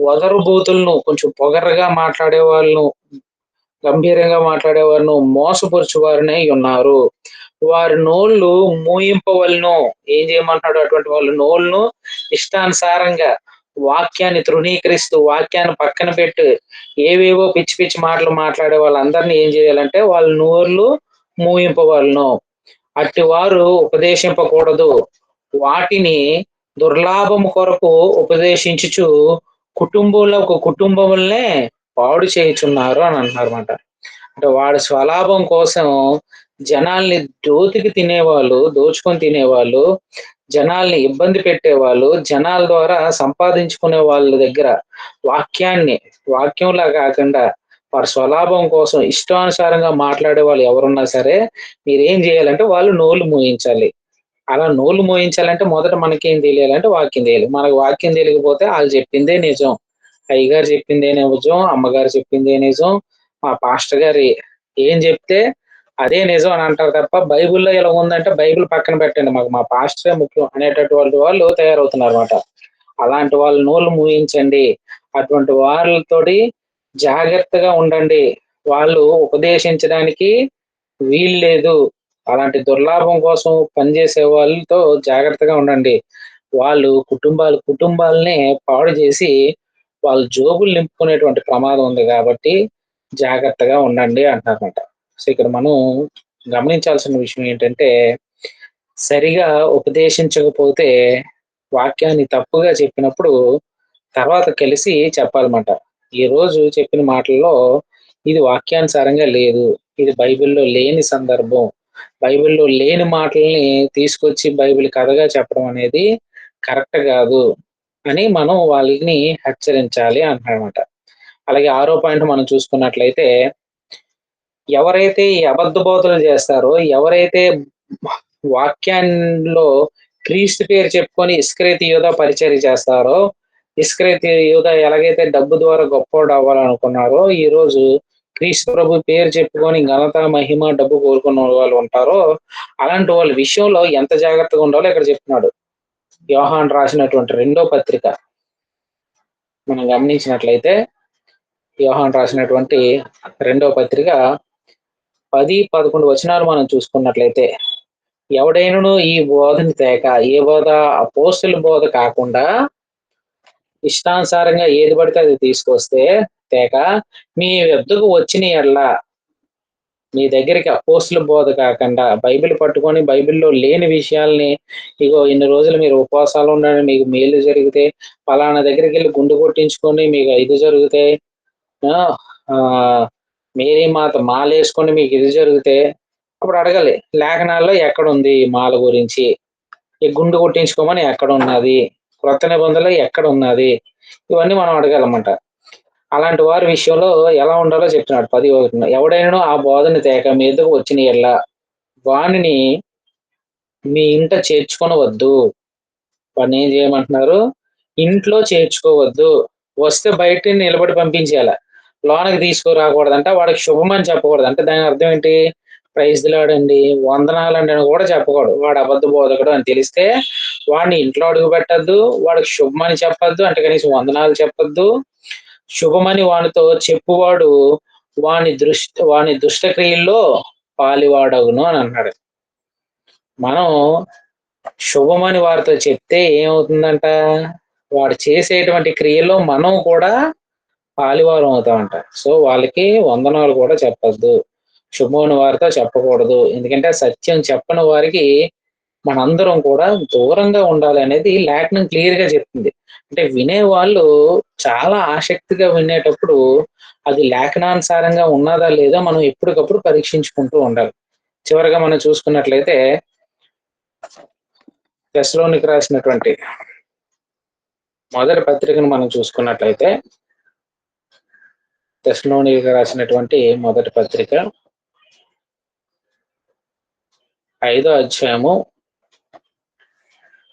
వదరుబూతులను, కొంచెం పొగరగా మాట్లాడే వాళ్ళను, గంభీరంగా మాట్లాడేవారును, మోసపరుచు వారినై ఉన్నారు. వారి నోళ్ళు మూయింపవలను. ఏం చేయమంటున్నాడు, అటువంటి వాళ్ళ నోళ్ళను ఇష్టానుసారంగా వాక్యాన్ని తృణీకరిస్తూ, వాక్యాన్ని పక్కన పెట్టి ఏవేవో పిచ్చి పిచ్చి మాటలు మాట్లాడే వాళ్ళందరినీ ఏం చేయాలంటే వాళ్ళ నోళ్ళు మూయింపవలను. అట్టి వారు ఉపదేశింపకూడదు, వాటిని దుర్లాభము కొరకు ఉపదేశించుచు కుటుంబములనే పాడు చేయుచున్నారు అని అంటున్నారు అన్నమాట. అంటే వాడి స్వలాభం కోసం జనాల్ని దోచుకొని తినేవాళ్ళు, జనాల్ని ఇబ్బంది పెట్టేవాళ్ళు, జనాల ద్వారా సంపాదించుకునే వాళ్ళ దగ్గర వాక్యంలా కాకుండా వారి స్వలాభం కోసం ఇష్టానుసారంగా మాట్లాడే వాళ్ళు ఎవరున్నా సరే మీరేం చేయాలంటే వాళ్ళు నోళ్ళు మూయించాలి. అలా నోళ్ళు మోయించాలంటే మొదట మనకేం తెలియాలంటే వాక్యం తెలియాలి. మనకు వాక్యం తెలియకపోతే వాళ్ళు చెప్పిందే నిజం, అయ్యగారు చెప్పిందే నిజం, అమ్మగారు చెప్పిందే నిజం, మా పాస్టర్ గారు ఏం చెప్తే అదే నిజం అని అంటారు తప్ప బైబిల్లో ఇలా ఉందంటే బైబిల్ పక్కన పెట్టండి, మాకు మా పాస్టరే ముఖ్యం అనేటటువంటి వాళ్ళు తయారవుతున్నారు అన్నమాట. అలాంటి వాళ్ళు నోళ్ళు మూయించండి. అటువంటి వాళ్ళతోటి జాగ్రత్తగా ఉండండి. వాళ్ళు ఉపదేశించడానికి వీల్లేదు. అలాంటి దుర్లాభం కోసం పనిచేసే వాళ్ళతో జాగ్రత్తగా ఉండండి. వాళ్ళు కుటుంబాలనే పాడు చేసి వాళ్ళ జోబులు నింపుకునేటువంటి ప్రమాదం ఉంది కాబట్టి జాగ్రత్తగా ఉండండి అంటున్నారన్నమాట. సో ఇక్కడ మనం గమనించాల్సిన విషయం ఏంటంటే, సరిగా ఉపదేశించకపోతే వాక్యాన్ని తప్పుగా చెప్పినప్పుడు తర్వాత కలిసి చెప్పాలన్నమాట. ఈ రోజు చెప్పిన మాటల్లో ఇది వాక్యానుసారంగా లేదు, ఇది బైబిల్లో లేని సందర్భం, బైబిల్లో లేని మాటల్ని తీసుకొచ్చి బైబిల్ కథగా చెప్పడం అనేది కరెక్ట్ కాదు అని మనం వాళ్ళని హెచ్చరించాలి అంటున్నమాట. అలాగే 6వ పాయింట్ మనం చూసుకున్నట్లయితే, ఎవరైతే ఈ అబద్ధ బోధలు చేస్తారో, ఎవరైతే వాక్యాల్లో క్రీస్తు పేరు చెప్పుకొని ఇస్కరియోతు యూదా పరిచర్య చేస్తారో, ఇస్కరియోతు యూదా ఎలాగైతే డబ్బు ద్వారా గొప్పోడు అవ్వాలనుకున్నారో, ఈ రోజు క్రీస్తు ప్రభు పేరు చెప్పుకొని ఘనత, మహిమ, డబ్బు కోరుకున్న వాళ్ళు ఉంటారో, అలాంటి వాళ్ళ విషయంలో ఎంత జాగ్రత్తగా ఉండాలో ఇక్కడ చెప్తున్నాడు. యోహాను రాసినటువంటి 2వ పత్రిక మనం గమనించినట్లయితే, యోహాను రాసినటువంటి 2వ పత్రిక 10-11 వచనాలు మనం చూసుకున్నట్లయితే, ఎవడైనను ఈ బోధని తేక, ఏ బోధ, అపోస్తలుల బోధ కాకుండా ఇష్టానుసారంగా ఏది పడితే అది తీసుకొస్తే తేక మీ వద్దకు వచ్చిన ఎడల మీ దగ్గరికి అపోస్తుల బోధ కాకుండా బైబిల్ పట్టుకొని బైబిల్లో లేని విషయాల్ని ఇగో ఇన్ని రోజులు మీరు ఉపవాసాలు ఉండండి మీకు మేలు జరిగితే, పలానా దగ్గరికి వెళ్ళి గుండు కొట్టించుకొని మీకు ఇది జరిగితే, మేరీ మాత మాల వేసుకొని మీకు ఇది జరిగితే, అప్పుడు అడగాలి లేఖనాల్లో ఎక్కడుంది మాల గురించి, ఈ గుండు కొట్టించుకోమని ఎక్కడ ఉన్నది, క్రొత్త నిబంధనలో ఎక్కడ ఉన్నది, ఇవన్నీ మనం అడగాలన్నమాట. అలాంటి వారి విషయంలో ఎలా ఉండాలో చెప్తున్నాడు 10:1. ఎవడైనా ఆ బోధన తేక మీదకు వచ్చిన ఎడల వానిని మీ ఇంట చేర్చుకొనవద్దు. వాడిని ఏం చేయమంటున్నారు? ఇంట్లో చేర్చుకోవద్దు. వస్తే బయట నిలబడి పంపించేయాల, లోనకి తీసుకురాకూడదంట. వాడికి శుభం అని చెప్పకూడదు. అంటే దాని అర్థం ఏంటి? ప్రైజ్ లాడండి, వందనాలండి అని కూడా చెప్పకూడదు. వాడు అబద్ధ బోధకుడు అని తెలిస్తే వాడిని ఇంట్లో అడుగు పెట్టద్దు, వాడికి శుభమని చెప్పద్దు, అంటే కనీసం వందనాలు చెప్పద్దు. శుభమని వానితో చెప్పువాడు వాని దుష్టక్రియల్లో పాలివాడగును అని అన్నాడు. మనం శుభమని వారితో చెప్తే ఏమవుతుందంట? వాడు చేసేటువంటి క్రియల్లో మనం కూడా పాలివారం అవుతామంట. సో వాళ్ళకి వందనాలు కూడా చెప్పద్దు, శుభమని వారితో చెప్పకూడదు. ఎందుకంటే సత్యం చెప్పని వారికి మనందరం కూడా దూరంగా ఉండాలి అనేది లేఖనం క్లియర్ గా చెప్తుంది. అంటే వినేవాళ్ళు చాలా ఆసక్తిగా వినేటప్పుడు అది లేఖనానుసారంగా ఉన్నదా లేదా మనం ఎప్పటికప్పుడు పరీక్షించుకుంటూ ఉండాలి. చివరిగా మనం చూసుకున్నట్లయితే తెస్సలోనికి రాసినటువంటి మొదటి పత్రికను మనం చూసుకున్నట్లయితే, తెస్సలోనికి రాసినటువంటి మొదటి పత్రిక 5వ అధ్యాయము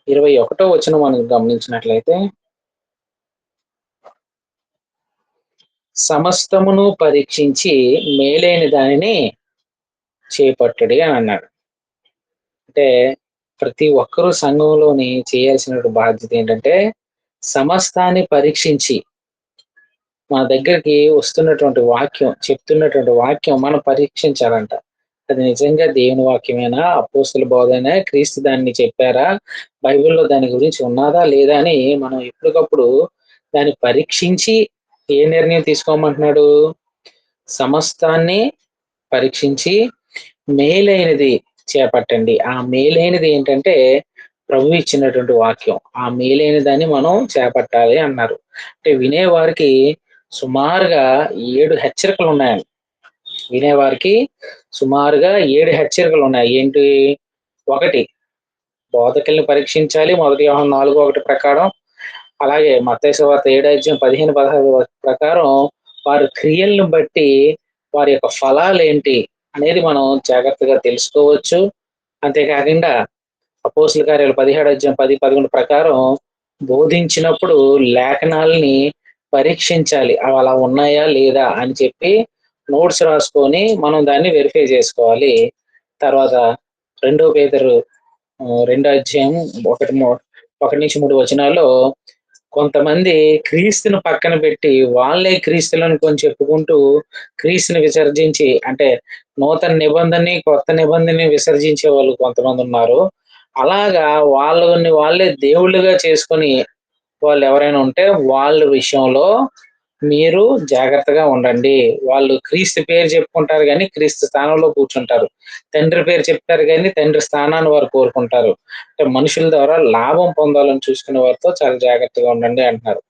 21వ వచనం మనం గమనించినట్లయితే, సమస్తమును పరీక్షించి మేలైన దానిని చేపట్టడి అని అన్నాడు. అంటే ప్రతి ఒక్కరూ సంఘంలోని చేయాల్సిన బాధ్యత ఏంటంటే సమస్తాన్ని పరీక్షించి మన దగ్గరికి వస్తున్నటువంటి వాక్యం, చెప్తున్నటువంటి వాక్యం మనం పరీక్షించాలంట. అది నిజంగా దేవుని వాక్యమేనా, అపోస్తుల బోధైనా, క్రీస్తు దాన్ని చెప్పారా, బైబిల్లో దాని గురించి ఉన్నదా లేదా అని మనం ఎప్పటికప్పుడు దాన్ని పరీక్షించి ఏ నిర్ణయం తీసుకోమంటున్నాడు? సమస్తాన్ని పరీక్షించి మేలైనది చేపట్టండి. ఆ మేలైనది ఏంటంటే ప్రభు ఇచ్చినటువంటి వాక్యం. ఆ మేలైన దాన్ని మనం చేపట్టాలి అన్నారు. అంటే వినేవారికి సుమారుగా 7 హెచ్చరికలు ఉన్నాయండి. వినేవారికి సుమారుగా 7 హెచ్చరికలు ఉన్నాయి. ఏంటి? 1, బోధకుల్ని పరీక్షించాలి, 1 యోహాను 4:1 ప్రకారం. అలాగే మత్తయి సువార్త 7:15-16 ప్రకారం వారి క్రియలను బట్టి వారి యొక్క ఫలాలు ఏంటి అనేది మనం జాగ్రత్తగా తెలుసుకోవచ్చు. అంతేకాకుండా అపోస్తుల కార్యాలు 17:10-11 ప్రకారం బోధించినప్పుడు లేఖనాలని పరీక్షించాలి, అవి అలా ఉన్నాయా లేదా అని చెప్పి నోట్స్ రాసుకొని మనం దాన్ని వెరిఫై చేసుకోవాలి. తర్వాత 2 పేతురు 2వ అధ్యాయం 1-3 వచనాల్లో కొంతమంది క్రీస్తును పక్కన పెట్టి వాళ్ళే క్రీస్తులను కొంచెం చెప్పుకుంటూ క్రీస్తుని విసర్జించి, అంటే నూతన నిబంధనని కొత్త నిబంధనని విసర్జించే వాళ్ళు కొంతమంది ఉన్నారు. అలాగా వాళ్ళే దేవుళ్ళుగా చేసుకొని వాళ్ళు ఎవరైనా ఉంటే వాళ్ళ విషయంలో మీరు జాగ్రత్తగా ఉండండి. వాళ్ళు క్రీస్తు పేరు చెప్పుకుంటారు కానీ క్రీస్తు స్థానంలో కూర్చుంటారు, తండ్రి పేరు చెప్తారు కానీ తండ్రి స్థానాన్ని వారు కోరుకుంటారు. అంటే మనుషుల ద్వారా లాభం పొందాలని చూసుకునే వారితో చాలా జాగ్రత్తగా ఉండండి అంటున్నారు.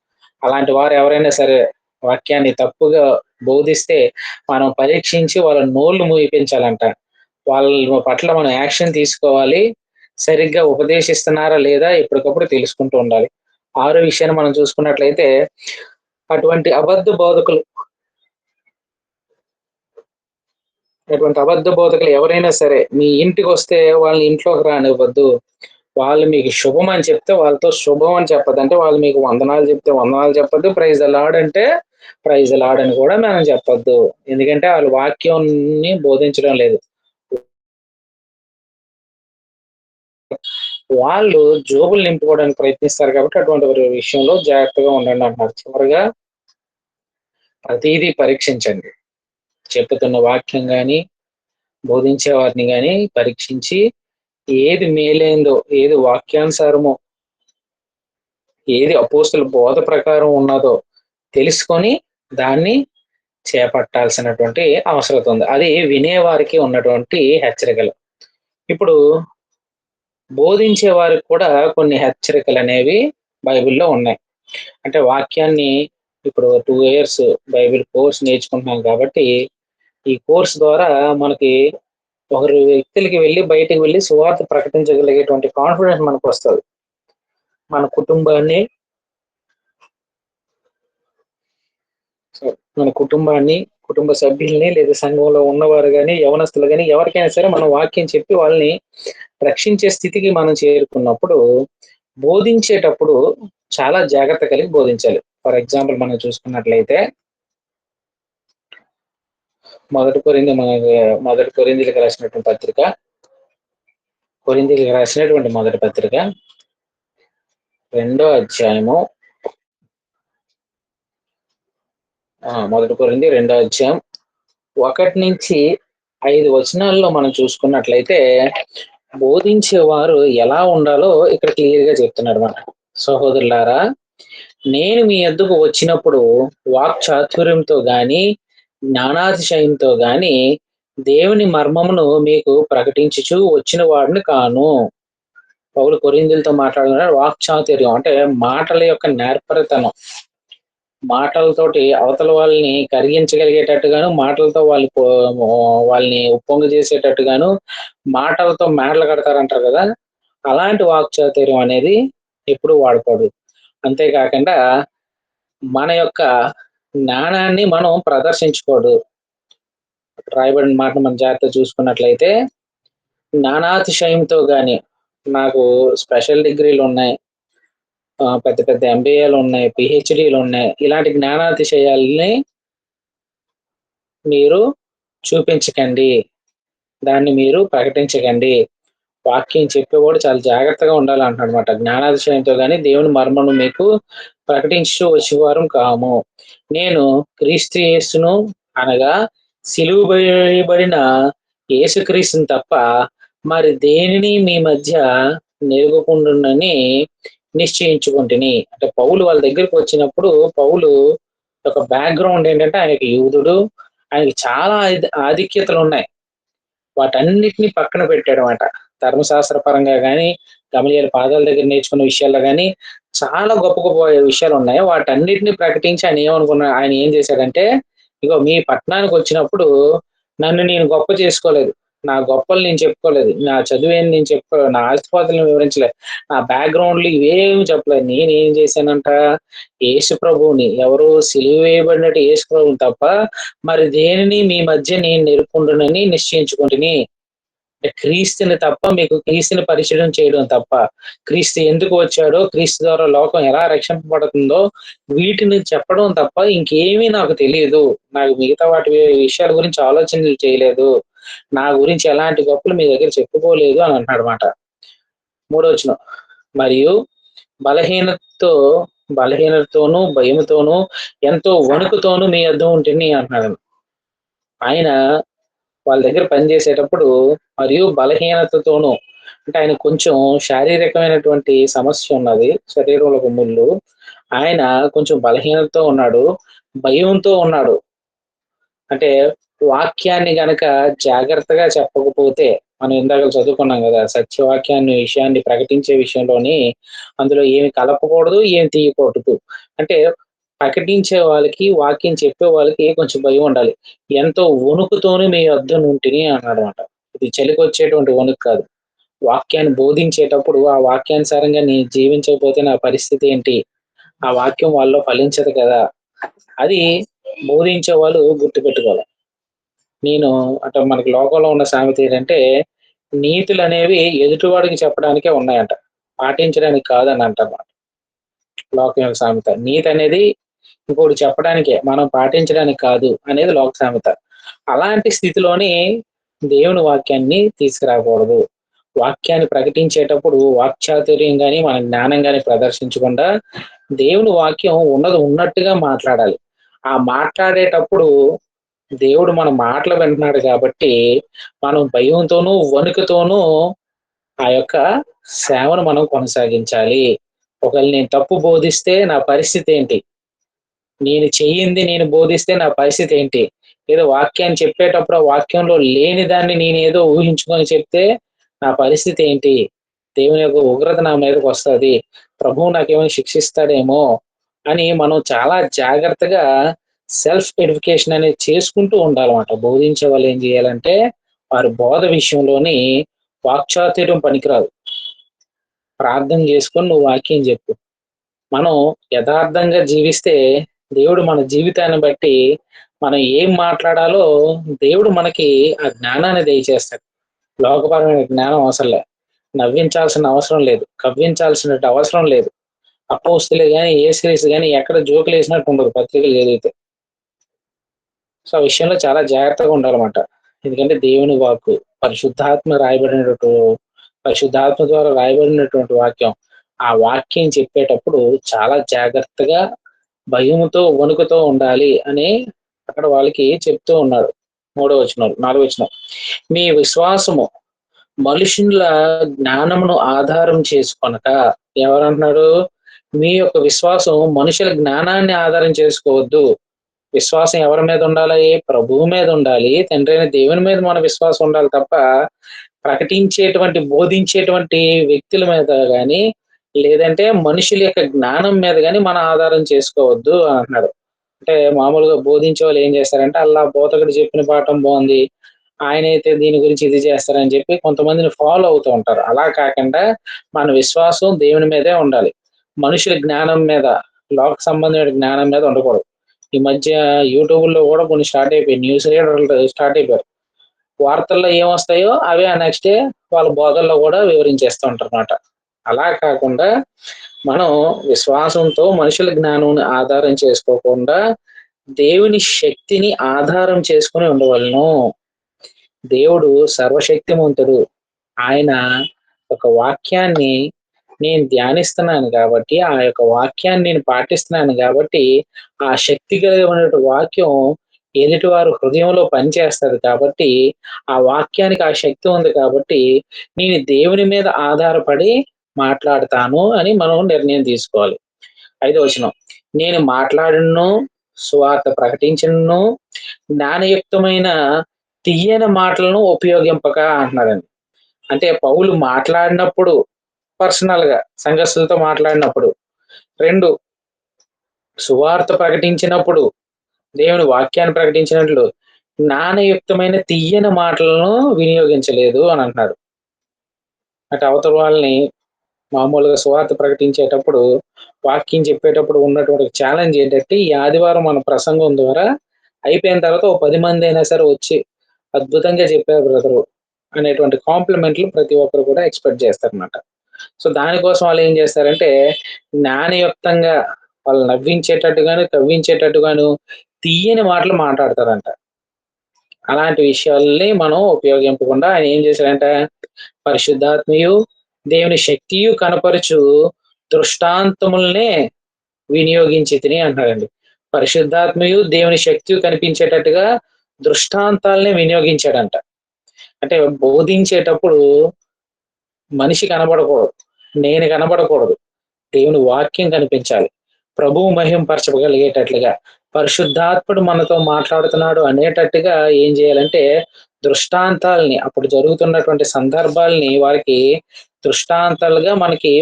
అలాంటి వారు ఎవరైనా సరే వాక్యాన్ని తప్పుగా బోధిస్తే మనం పరీక్షించి వాళ్ళ నోళ్లు మూయిపించాలంట. వాళ్ళ పట్ల మనం యాక్షన్ తీసుకోవాలి. సరిగ్గా ఉపదేశిస్తున్నారా లేదా ఎప్పటికప్పుడు తెలుసుకుంటూ ఉండాలి. 6వ విషయాన్ని మనం చూసుకున్నట్లయితే, అటువంటి అబద్ధ బోధకులు ఎవరైనా సరే మీ ఇంటికి వస్తే వాళ్ళని ఇంట్లోకి రానివ్వద్దు. వాళ్ళు మీకు శుభం అని చెప్తే వాళ్ళతో శుభం అని చెప్పద్దు. అంటే వాళ్ళు మీకు వందనాలు చెప్తే వందనాలు చెప్పద్దు, ప్రైజ్ ద లార్డ్ అంటే ప్రైజ్ ద లార్డ్ అని కూడా మనం చెప్పొద్దు. ఎందుకంటే వాళ్ళు వాక్యాన్ని బోధించడం లేదు, వాళ్ళు జోబులు నింపుకోవడానికి ప్రయత్నిస్తారు. కాబట్టి అటువంటి విషయంలో జాగ్రత్తగా ఉండండి అంటున్నారు. చివరిగా ప్రతిదీ పరీక్షించండి. చెప్పుతున్న వాక్యం కానీ బోధించే వారిని కానీ పరీక్షించి ఏది మేలైందో, ఏది వాక్యానుసారమో, ఏది అపోస్తుల బోధ ప్రకారం ఉన్నదో తెలుసుకొని దాన్ని చేపట్టాల్సినటువంటి అవసరం ఉంది. అది వినేవారికి ఉన్నటువంటి హెచ్చరికలు. ఇప్పుడు బోధించే వారికి కూడా కొన్ని హెచ్చరికలు అనేవి బైబిల్లో ఉన్నాయి. అంటే వాక్యాన్ని ఇప్పుడు 2 years బైబిల్ కోర్స్ నేర్చుకుంటున్నాం కాబట్టి ఈ కోర్స్ ద్వారా మనకి ఒకరి వ్యక్తులకి వెళ్ళి బయటకు వెళ్ళి సువార్త ప్రకటించగలిగేటువంటి కాన్ఫిడెన్స్ మనకు వస్తుంది. మన కుటుంబాన్ని కుటుంబ సభ్యుల్ని లేదా సంఘంలో ఉన్నవారు కానీ యవనస్తులు కానీ ఎవరికైనా సరే మనం వాక్యం చెప్పి వాళ్ళని రక్షించే స్థితికి మనం చేరుకున్నప్పుడు బోధించేటప్పుడు చాలా జాగ్రత్త కలిగి బోధించాలి. ఫర్ ఎగ్జాంపుల్ మనం చూసుకున్నట్లయితే మొదటి కొరింథీయులకు రాసినటువంటి మొదటి పత్రిక 2వ అధ్యాయము మొదటి కొరింథీ 2వ అధ్యాయం 1 నుంచి 5 వచనాల్లో మనం చూసుకున్నట్లయితే బోధించేవారు ఎలా ఉండాలో ఇక్కడ క్లియర్ గా చెప్తున్నాడు. మన సహోదరులారా, నేను మీ యొద్దకు వచ్చినప్పుడు వాక్చాతుర్యంతో గాని జ్ఞానాతిశయంతో గాని దేవుని మర్మమును మీకు ప్రకటించుచు వచ్చిన వాడిని కాను. పౌలు కొరింథీయులతో మాట్లాడుతున్నాడు. వాక్చాతుర్యం అంటే మాటల యొక్క నేర్పరితనం, మాటలతోటి అవతల వాళ్ళని కరిగించగలిగేటట్టుగాను, మాటలతో వాళ్ళని ఉప్పొంగ చేసేటట్టుగాను, మాటలతో మేడలు కడతారంటారు కదా, అలాంటి వాక్చాతుర్యం అనేది ఎప్పుడు వాడకూడదు. అంతేకాకుండా మన యొక్క జ్ఞానాన్ని మనం ప్రదర్శించకూడదు. రాయబడిన మాట మనం జాగ్రత్త చూసుకున్నట్లయితే జ్ఞానాతిశయంతో గాని, నాకు స్పెషల్ డిగ్రీలు ఉన్నాయి, పెద్ద పెద్ద MBAలు ఉన్నాయి, PhDలు ఉన్నాయి, ఇలాంటి జ్ఞానాతిశయాల్ని మీరు చూపించకండి, దాన్ని మీరు ప్రకటించకండి. వాక్యం చెప్పేవాడు చాలా జాగ్రత్తగా ఉండాలి అంటున్నమాట. జ్ఞానాతిశయంతో గాని దేవుని మర్మను మీకు ప్రకటించు వచ్చేవారం కాము. నేను క్రీస్తు యేసును అనగా సిలువ వేయబడిన యేసుక్రీస్తుని తప్ప మరి దేనిని మీ మధ్య నెరగకుండానని నిశ్చయించుకుంటుని. అంటే పౌలు వాళ్ళ దగ్గరికి వచ్చినప్పుడు పౌలు ఒక బ్యాక్గ్రౌండ్ ఏంటంటే ఆయనకి యూదుడు, ఆయనకి చాలా ఆధిక్యతలు ఉన్నాయి. వాటన్నిటిని పక్కన పెట్టాడు అన్నమాట. ధర్మశాస్త్ర పరంగా కానీ, గమలీయేలు పాదాల దగ్గర నేర్చుకున్న విషయాల్లో కానీ చాలా గొప్ప గొప్ప విషయాలు ఉన్నాయి. వాటన్నిటిని ప్రకటించి ఆయన ఏం చేశాడంటే, ఇగో మీ పట్టణానికి వచ్చినప్పుడు నన్ను నేను గొప్ప చేసుకోలేదు, నా గొప్పలు నేను చెప్పుకోలేదు, నా చదువేని నేను చెప్పుకోలేదు, నా ఆస్తిపాతులను వివరించలేదు, నా బ్యాక్గ్రౌండ్లు ఇవేమి చెప్పలేదు. నేనేం చేశానంట, యేసు ప్రభువుని, ఎవరు సిలువ వేయబడినట్టు యేసు ప్రభువుని తప్ప మరి దేనిని మీ మధ్య నేను నిలుపుకుంటునని నిశ్చయించుకుంటుని. క్రీస్తుని తప్ప మీకు క్రీస్తుని పరిచయం చేయడం తప్ప, క్రీస్తు ఎందుకు వచ్చాడో, క్రీస్తు ద్వారా లోకం ఎలా రక్షింపబడుతుందో వీటిని చెప్పడం తప్ప ఇంకేమీ నాకు తెలియదు. నాకు మిగతా వాటి విషయాల గురించి ఆలోచనలు చేయలేదు, నా గురించి ఎలాంటి గొప్పలు మీ దగ్గర చెప్పుకోలేదు అని అంటున్నాడు అన్నమాట. 3వ వచనం, మరియు బలహీనతతోనూ భయముతోనూ ఎంతో వణుకుతోనూ మీ యొద్ద ఉంటుంది అంటున్నాడు. ఆయన వాళ్ళ దగ్గర పనిచేసేటప్పుడు మరియు బలహీనతతోనూ, అంటే ఆయన కొంచెం శారీరకమైనటువంటి సమస్య ఉన్నది, శరీరంలో ముళ్ళు, ఆయన కొంచెం బలహీనతతో ఉన్నాడు, భయంతో ఉన్నాడు. అంటే వాక్యాన్ని గనక జాగ్రత్తగా చెప్పకపోతే, మనం ఇందాక చదువుకున్నాం కదా, విషయాన్ని ప్రకటించే విషయంలోని అందులో ఏమి కలపకూడదు, ఏమి తీయకూడదు. అంటే ప్రకటించే వాళ్ళకి, వాక్యం చెప్పే వాళ్ళకి కొంచెం భయం ఉండాలి. ఎంతో వణుకుతోనే మీ వద్ద నుంటిని అన్నాడు అనమాట. ఇది చలికి వచ్చేటువంటి వణుకు కాదు. వాక్యాన్ని బోధించేటప్పుడు ఆ వాక్యానుసారంగా నీ జీవించకపోతే నా పరిస్థితి ఏంటి, ఆ వాక్యం వాళ్ళలో ఫలించదు కదా, అది బోధించే వాళ్ళు గుర్తుపెట్టుకోవాలి. అంటే మనకి లోకంలో ఉన్న సామెత ఏంటంటే, నీతులు అనేవి ఎదుటివాడికి చెప్పడానికే ఉన్నాయంట, పాటించడానికి కాదని అంటారు. లోకం యొక్క సామెత. నీతి అనేది ఇంకోటి చెప్పడానికే, మనం పాటించడానికి కాదు అనేది లోక సామెత. అలాంటి స్థితిలోని దేవుని వాక్యాన్ని తీసుకురాకూడదు. వాక్యాన్ని ప్రకటించేటప్పుడు వాక్చాతుర్యం గాని, మన జ్ఞానం గాని ప్రదర్శించకుండా దేవుని వాక్యం ఉన్నట్టుగా మాట్లాడాలి. ఆ మాట్లాడేటప్పుడు దేవుడు మన మాటలు వింటున్నాడు కాబట్టి మనం భయంతోనూ వణుకుతోనూ ఆ యొక్క సేవను మనం కొనసాగించాలి. ఒకవేళ నేను తప్పు బోధిస్తే నా పరిస్థితి ఏంటి, నేను చెయ్యింది నేను బోధిస్తే నా పరిస్థితి ఏంటి, ఏదో వాక్యాన్ని చెప్పేటప్పుడు ఆ వాక్యంలో లేని దాన్ని నేను ఏదో ఊహించుకొని చెప్తే నా పరిస్థితి ఏంటి, దేవుని యొక్క ఉగ్రత నా మీదకి వస్తుంది, ప్రభువు నాకేమైనా శిక్షిస్తాడేమో అని మనం చాలా జాగ్రత్తగా సెల్ఫ్ ఎడ్యుకేషన్ అనేది చేసుకుంటూ ఉండాలన్నమాట. బోధించే వాళ్ళు ఏం చేయాలంటే వారి బోధ విషయంలోని వాక్చాతుర్యం పనికిరాదు. ప్రార్థన చేసుకొని నువ్వు వాక్యం చెప్పు. మనం యథార్థంగా జీవిస్తే దేవుడు మన జీవితాన్ని బట్టి మనం ఏం మాట్లాడాలో దేవుడు మనకి ఆ జ్ఞానాన్ని దయచేస్తాడు. లోకపరమైన జ్ఞానం అవసరం లేదు, నవ్వించాల్సిన అవసరం లేదు, కవ్వించాల్సిన అవసరం లేదు. అపోస్తులే కానీ ఏసుక్రీస్తు కానీ ఎక్కడ జోకులు వేసినట్టు ఉండదు పత్రికలు ఏదైతే. సో ఆ విషయంలో చాలా జాగ్రత్తగా ఉండాలన్నమాట. ఎందుకంటే దేవుని వాక్కు పరిశుద్ధాత్మ ద్వారా రాయబడినటువంటి వాక్యం. ఆ వాక్యం చెప్పేటప్పుడు చాలా జాగ్రత్తగా భయముతో వణుకుతో ఉండాలి అని అక్కడ వాళ్ళకి చెప్తూ ఉన్నాడు. 3వ వచనం 4వ వచనం, మీ విశ్వాసము మనుషుల జ్ఞానమును ఆధారం చేసుకొనక. ఎవరంటున్నాడు? మీ యొక్క విశ్వాసం మనుషుల జ్ఞానాన్ని ఆధారం చేసుకోవద్దు. విశ్వాసం ఎవరి మీద ఉండాలి? ప్రభువు మీద ఉండాలి, తండ్రి అయిన దేవుని మీద మన విశ్వాసం ఉండాలి తప్ప ప్రకటించేటువంటి బోధించేటువంటి వ్యక్తుల మీద కానీ లేదంటే మనుషుల యొక్క జ్ఞానం మీద కానీ మన ఆధారం చేసుకోవద్దు అంటున్నాడు. అంటే మామూలుగా బోధించే వాళ్ళు ఏం చేస్తారంటే అలా బోధకుడు చెప్పిన పాఠం బాగుంది, ఆయన అయితే దీని గురించి ఇది చేస్తారని చెప్పి కొంతమందిని ఫాలో అవుతూ ఉంటారు. అలా కాకుండా మన విశ్వాసం దేవుని మీదే ఉండాలి, మనుషుల జ్ఞానం మీద, లోక సంబంధమైన జ్ఞానం మీద ఉండకూడదు. ఈ మధ్య యూట్యూబ్లో కూడా కొన్ని స్టార్ట్ అయిపోయాయి, న్యూస్ రీడర్లు స్టార్ట్ అయిపోయారు. వార్తల్లో ఏమొస్తాయో అవే నెక్స్ట్ డే వాళ్ళ బోధల్లో కూడా వివరించేస్తూ ఉంటారు అన్నమాట. అలా కాకుండా మనం విశ్వాసంతో మనుషుల జ్ఞానం ఆధారం చేసుకోకుండా దేవుని శక్తిని ఆధారం చేసుకుని ఉండవలను. దేవుడు సర్వశక్తిమంతుడు. ఆయన ఒక వాక్యాన్ని నేను ధ్యానిస్తున్నాను కాబట్టి, ఆ యొక్క వాక్యాన్ని నేను పాటిస్తున్నాను కాబట్టి ఆ శక్తి కలిగిన వాక్యం ఎదుటి వారు హృదయంలో పనిచేస్తుంది కాబట్టి, ఆ వాక్యానికి ఆ శక్తి ఉంది కాబట్టి నేను దేవుని మీద ఆధారపడి మాట్లాడతాను అని మనం నిర్ణయం తీసుకోవాలి. 5వ వచనం, నేను మాట్లాడను, సువార్త ప్రకటించను, జ్ఞానయుక్తమైన తీయని మాటలను ఉపయోగింపక అంటున్నారండి. అంటే పౌలు మాట్లాడినప్పుడు పర్సనల్ గా సంఘస్థులతో మాట్లాడినప్పుడు, 2 సువార్త ప్రకటించినప్పుడు, దేవుని వాక్యాన్ని ప్రకటించినట్లు జ్ఞానయుక్తమైన తీయని మాటలను వినియోగించలేదు అని అంటున్నాడు. అటు అవతల వాళ్ళని మామూలుగా సువార్త ప్రకటించేటప్పుడు వాక్యం చెప్పేటప్పుడు ఉన్నటువంటి ఛాలెంజ్ ఏంటంటే ఈ ఆదివారం మన ప్రసంగం ద్వారా అయిపోయిన తర్వాత ఓ 10 మంది అయినా సరే వచ్చి అద్భుతంగా చెప్పారు బ్రదరు అనేటువంటి కాంప్లిమెంట్లు ప్రతి ఒక్కరు కూడా ఎక్స్పెక్ట్ చేస్తారన్నమాట. సో దానికోసం వాళ్ళు ఏం చేస్తారంటే జ్ఞానయుక్తంగా వాళ్ళు నవ్వించేటట్టుగాను కవ్వించేటట్టుగాను తీయని మాటలు మాట్లాడతారంట. అలాంటి విషయాల్ని మనం ఉపయోగింపకుండా ఆయన ఏం చేశాడంట, పరిశుద్ధాత్మయు దేవుని శక్తియు కనపరచు దృష్టాంతములనే వినియోగించి తిని అంటారండి. పరిశుద్ధాత్మయు దేవుని శక్తి కనిపించేటట్టుగా దృష్టాంతాలనే వినియోగించాడంట. అంటే బోధించేటప్పుడు మనిషి కనబడకూడదు, నేను కనబడకూడదు, దేవుని వాక్యం కనిపించాలి, ప్రభువు మహింపరచగలిగేటట్లుగా పరిశుద్ధాత్ముడు మనతో మాట్లాడుతున్నాడు అనేటట్టుగా ఏం చేయాలంటే దృష్టాంతాలని, అప్పుడు జరుగుతున్నటువంటి సందర్భాలని వారికి దృష్టాంతాలుగా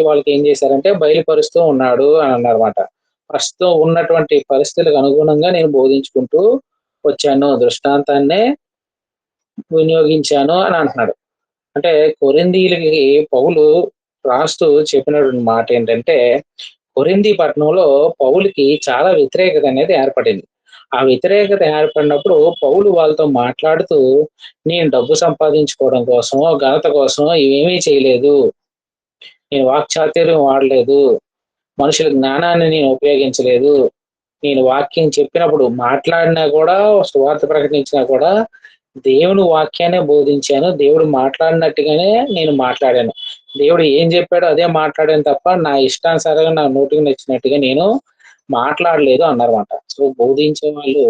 వాళ్ళకి ఏం చేశారంటే బయలుపరుస్తూ ఉన్నాడు అని అన్నమాట. ప్రస్తుతం ఉన్నటువంటి పరిస్థితులకు అనుగుణంగా నేను బోధించుకుంటూ వచ్చాను, దృష్టాంతాన్నే వినియోగించాను అని అంటున్నాడు. అంటే కొరింథీయులకి పౌలు రాస్తూ చెప్పినటువంటి మాట ఏంటంటే, కొరింథీ పట్టణంలో పౌలుకి చాలా వ్యతిరేకత అనేది ఏర్పడింది. ఆ వ్యతిరేకత ఏర్పడినప్పుడు పౌలు వాళ్ళతో మాట్లాడుతూ నేను డబ్బు సంపాదించుకోవడం కోసమో ఘనత కోసమో ఇవేమీ చేయలేదు, నేను వాక్చాతుర్యం వాడలేదు, మనుషుల జ్ఞానాన్ని నేను ఉపయోగించలేదు, నేను వాక్యం చెప్పినప్పుడు మాట్లాడినా కూడా సువార్త ప్రకటించినా కూడా దేవుని వాక్యాన్ని బోధించాను, దేవుడు మాట్లాడినట్టుగానే నేను మాట్లాడాను, దేవుడు ఏం చెప్పాడో అదే మాట్లాడాను తప్ప నా ఇష్టానుసారంగా నా నోటికి నచ్చినట్టుగా నేను మాట్లాడలేదు అన్నారన్నమాట. సో బోధించే వాళ్ళు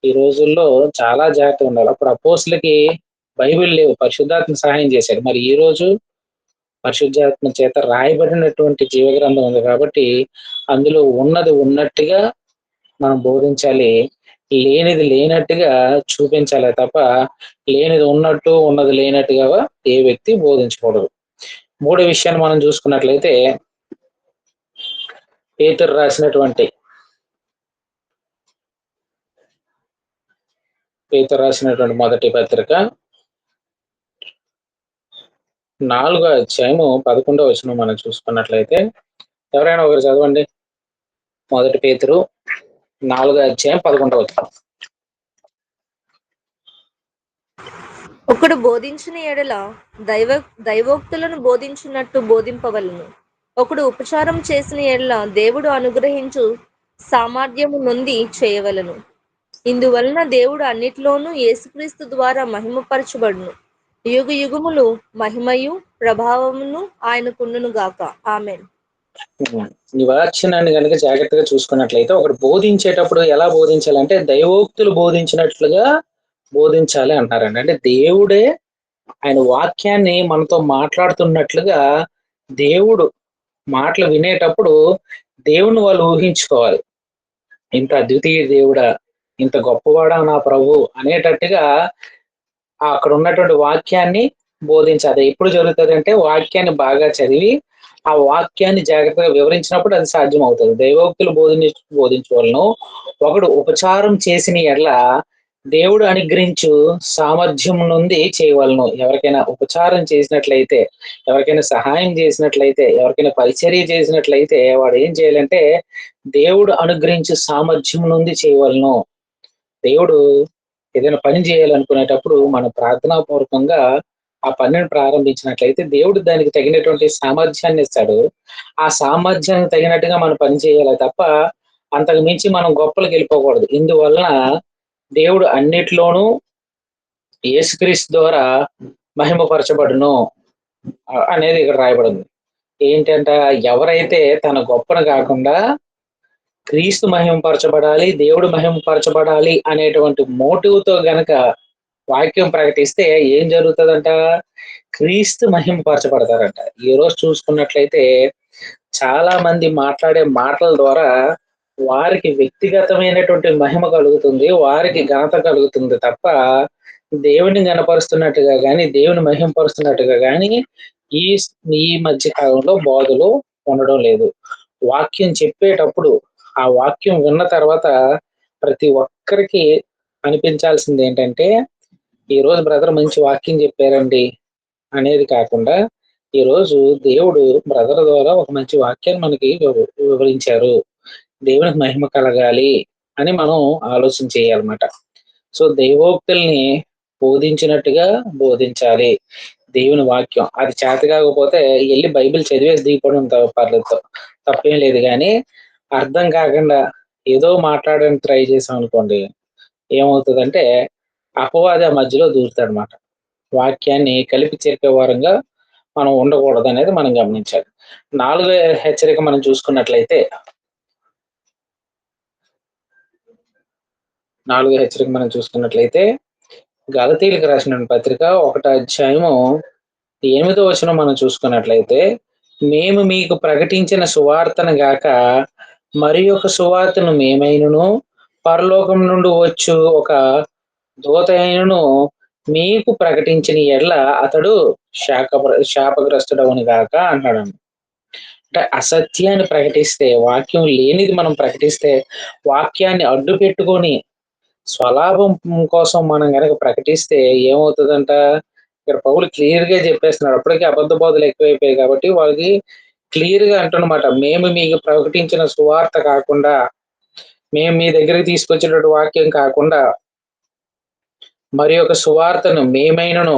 ఈ రోజుల్లో చాలా జాగ్రత్తగా ఉండాలి. అప్పుడు అపోస్తులకి బైబిల్ లేవు, పరిశుద్ధాత్మ సహాయం చేశాడు. మరి ఈ రోజు పరిశుద్ధాత్మ చేత రాయబడినటువంటి జీవగ్రంథం ఉంది కాబట్టి అందులో ఉన్నది ఉన్నట్టుగా మనం బోధించాలి, లేనిది లేనట్టుగా చూపించాలి తప్ప లేనిది ఉన్నట్టు ఉన్నది లేనట్టుగా ఏ వ్యక్తి బోధించకూడదు. మూడో విషయాన్ని మనం చూసుకున్నట్లయితే పేతురు రాసినటువంటి మొదటి పత్రిక 4వ అధ్యాయము 11వ వచనం మనం చూసుకున్నట్లయితే, ఎవరైనా ఒకరు చదవండి. మొదటి పేతురు 4వ అధ్యాయం 11వ వచనం. ఒకడు బోధించిన ఎడల దైవోక్తులను బోధించినట్టు బోధింపవలను. ఒకడు ఉపచారం చేసిన ఎడల దేవుడు అనుగ్రహించు సామర్థ్యము నొంది చేయవలను. ఇందువలన దేవుడు అన్నిటిలోనూ యేసుక్రీస్తు ద్వారా మహిమపరచబడును. యుగ యుగములు మహిమయు ప్రభావమును ఆయనకుండును గాక. ఆమేన్. ఈ వాక్యాన్ని కనుక జాగ్రత్తగా చూసుకున్నట్లయితే, ఒకడు బోధించేటప్పుడు ఎలా బోధించాలంటే దైవోక్తులు బోధించినట్లుగా బోధించాలి అంటారండి. అంటే దేవుడే ఆయన వాక్యాన్ని మనతో మాట్లాడుతున్నట్లుగా దేవుడు మాటలు వినేటప్పుడు దేవుని వాళ్ళు ఊహించుకోవాలి. ఇంత అద్వితీయ దేవుడా, ఇంత గొప్పవాడా నా ప్రభు అనేటట్టుగా అక్కడ ఉన్నటువంటి వాక్యాన్ని బోధించాలి. ఎప్పుడు జరుగుతుంది అంటే వాక్యాన్ని బాగా చదివి ఆ వాక్యాన్ని జాగ్రత్తగా వివరించినప్పుడు అది సాధ్యం అవుతుంది. దైవోక్తులు బోధించవలను. ఒకడు ఉపచారం చేసిన ఎడల దేవుడు అనుగ్రహించు సామర్థ్యం నుండి చేయవలను. ఎవరికైనా ఉపచారం చేసినట్లయితే, ఎవరికైనా సహాయం చేసినట్లయితే, ఎవరికైనా పరిచర్య చేసినట్లయితే వాడు ఏం చేయాలంటే దేవుడు అనుగ్రహించు సామర్థ్యం నుండి చేయవలను. దేవుడు ఏదైనా పని చేయాలనుకునేటప్పుడు మన ప్రార్థనాపూర్వకంగా ఆ పనిని ప్రారంభించినట్లయితే దేవుడు దానికి తగినటువంటి సామర్థ్యాన్ని ఇస్తాడు. ఆ సామర్థ్యానికి తగినట్టుగా మనం పని చేయాలి తప్ప అంతకు మించి మనం గొప్పలకు వెళ్ళిపోకూడదు. ఇందువలన దేవుడు అన్నిట్లోనూ యేసుక్రీస్తు ద్వారా మహిమపరచబడును అనేది ఇక్కడ రాయబడింది. ఏంటంట, ఎవరైతే తన గొప్పను కాకుండా క్రీస్తు మహిమపరచబడాలి, దేవుడు మహిమపరచబడాలి అనేటువంటి మోటివ్తో గనక వాక్యం ప్రకటిస్తే ఏం జరుగుతుందంట, క్రీస్తు మహిమపరచబడతారంట. ఈ రోజు చూసుకున్నట్లయితే చాలా మంది మాట్లాడే మాటల ద్వారా వారికి వ్యక్తిగతమైనటువంటి మహిమ కలుగుతుంది, వారికి ఘనత కలుగుతుంది తప్ప దేవుని గణపరుస్తున్నట్టుగా కానీ దేవుని మహిమపరుస్తున్నట్టుగా కానీ ఈ ఈ మధ్య కాలంలో బోధలు ఉండడం లేదు. వాక్యం చెప్పేటప్పుడు ఆ వాక్యం విన్న తర్వాత ప్రతి ఒక్కరికి అనిపించాల్సింది ఏంటంటే, ఈ రోజు బ్రదర్ మంచి వాక్యం చెప్పారండి అనేది కాకుండా, ఈ రోజు దేవుడు బ్రదర్ ద్వారా ఒక మంచి వాక్యాన్ని మనకి వివరించారు, దేవునికి మహిమ కలగాలి అని మనం ఆలోచన చేయాలన్నమాట. సో దైవోక్తుల్ని బోధించినట్టుగా బోధించాలి. దేవుని వాక్యం అది చేత కాకపోతే వెళ్ళి బైబిల్ చదివేసి దిగిపోవడం పర్లేదు, తప్పేం లేదు. కానీ అర్థం కాకుండా ఏదో మాట్లాడడానికి ట్రై చేసాం అనుకోండి, ఏమవుతుందంటే అపవాది ఆ మధ్యలో దూరుతాడు అనమాట. వాక్యాన్ని కలిపి చేర్పే వారంగా మనం ఉండకూడదు అనేది మనం గమనించాలి. 4వ హెచ్చరిక మనం చూసుకున్నట్లయితే, 4వ హెచ్చరిక మనం చూసుకున్నట్లయితే గలతీయులకు రాసిన పత్రిక 1వ అధ్యాయము 8వ వచనం మనం చూసుకున్నట్లయితే, మేము మీకు ప్రకటించిన సువార్తను గాక మరి ఒక సువార్తను మేమైనను పరలోకం నుండి వచ్చు ఒక దూత అయినను మీకు ప్రకటించిన ఎడ్ల అతడు శాపగ్రస్తుడవును గాక అంటాడు. అంటే అసత్యాన్ని ప్రకటిస్తే, వాక్యం లేనిది మనం ప్రకటిస్తే, వాక్యాన్ని అడ్డు పెట్టుకొని స్వలాభం కోసం మనం కనుక ప్రకటిస్తే ఏమవుతుందంట, ఇక్కడ పౌలు క్లియర్ గా చెప్పేస్తున్నాడు. అప్పటికే అబద్ధ బోధలు ఎక్కువైపోయాయి కాబట్టి వాళ్ళకి క్లియర్ గా అంటున్నమాట, మేము మీకు ప్రకటించిన సువార్త కాకుండా, మేము మీ దగ్గరికి తీసుకొచ్చినటువంటి వాక్యం కాకుండా మరి ఒక సువార్తను మేమైనను,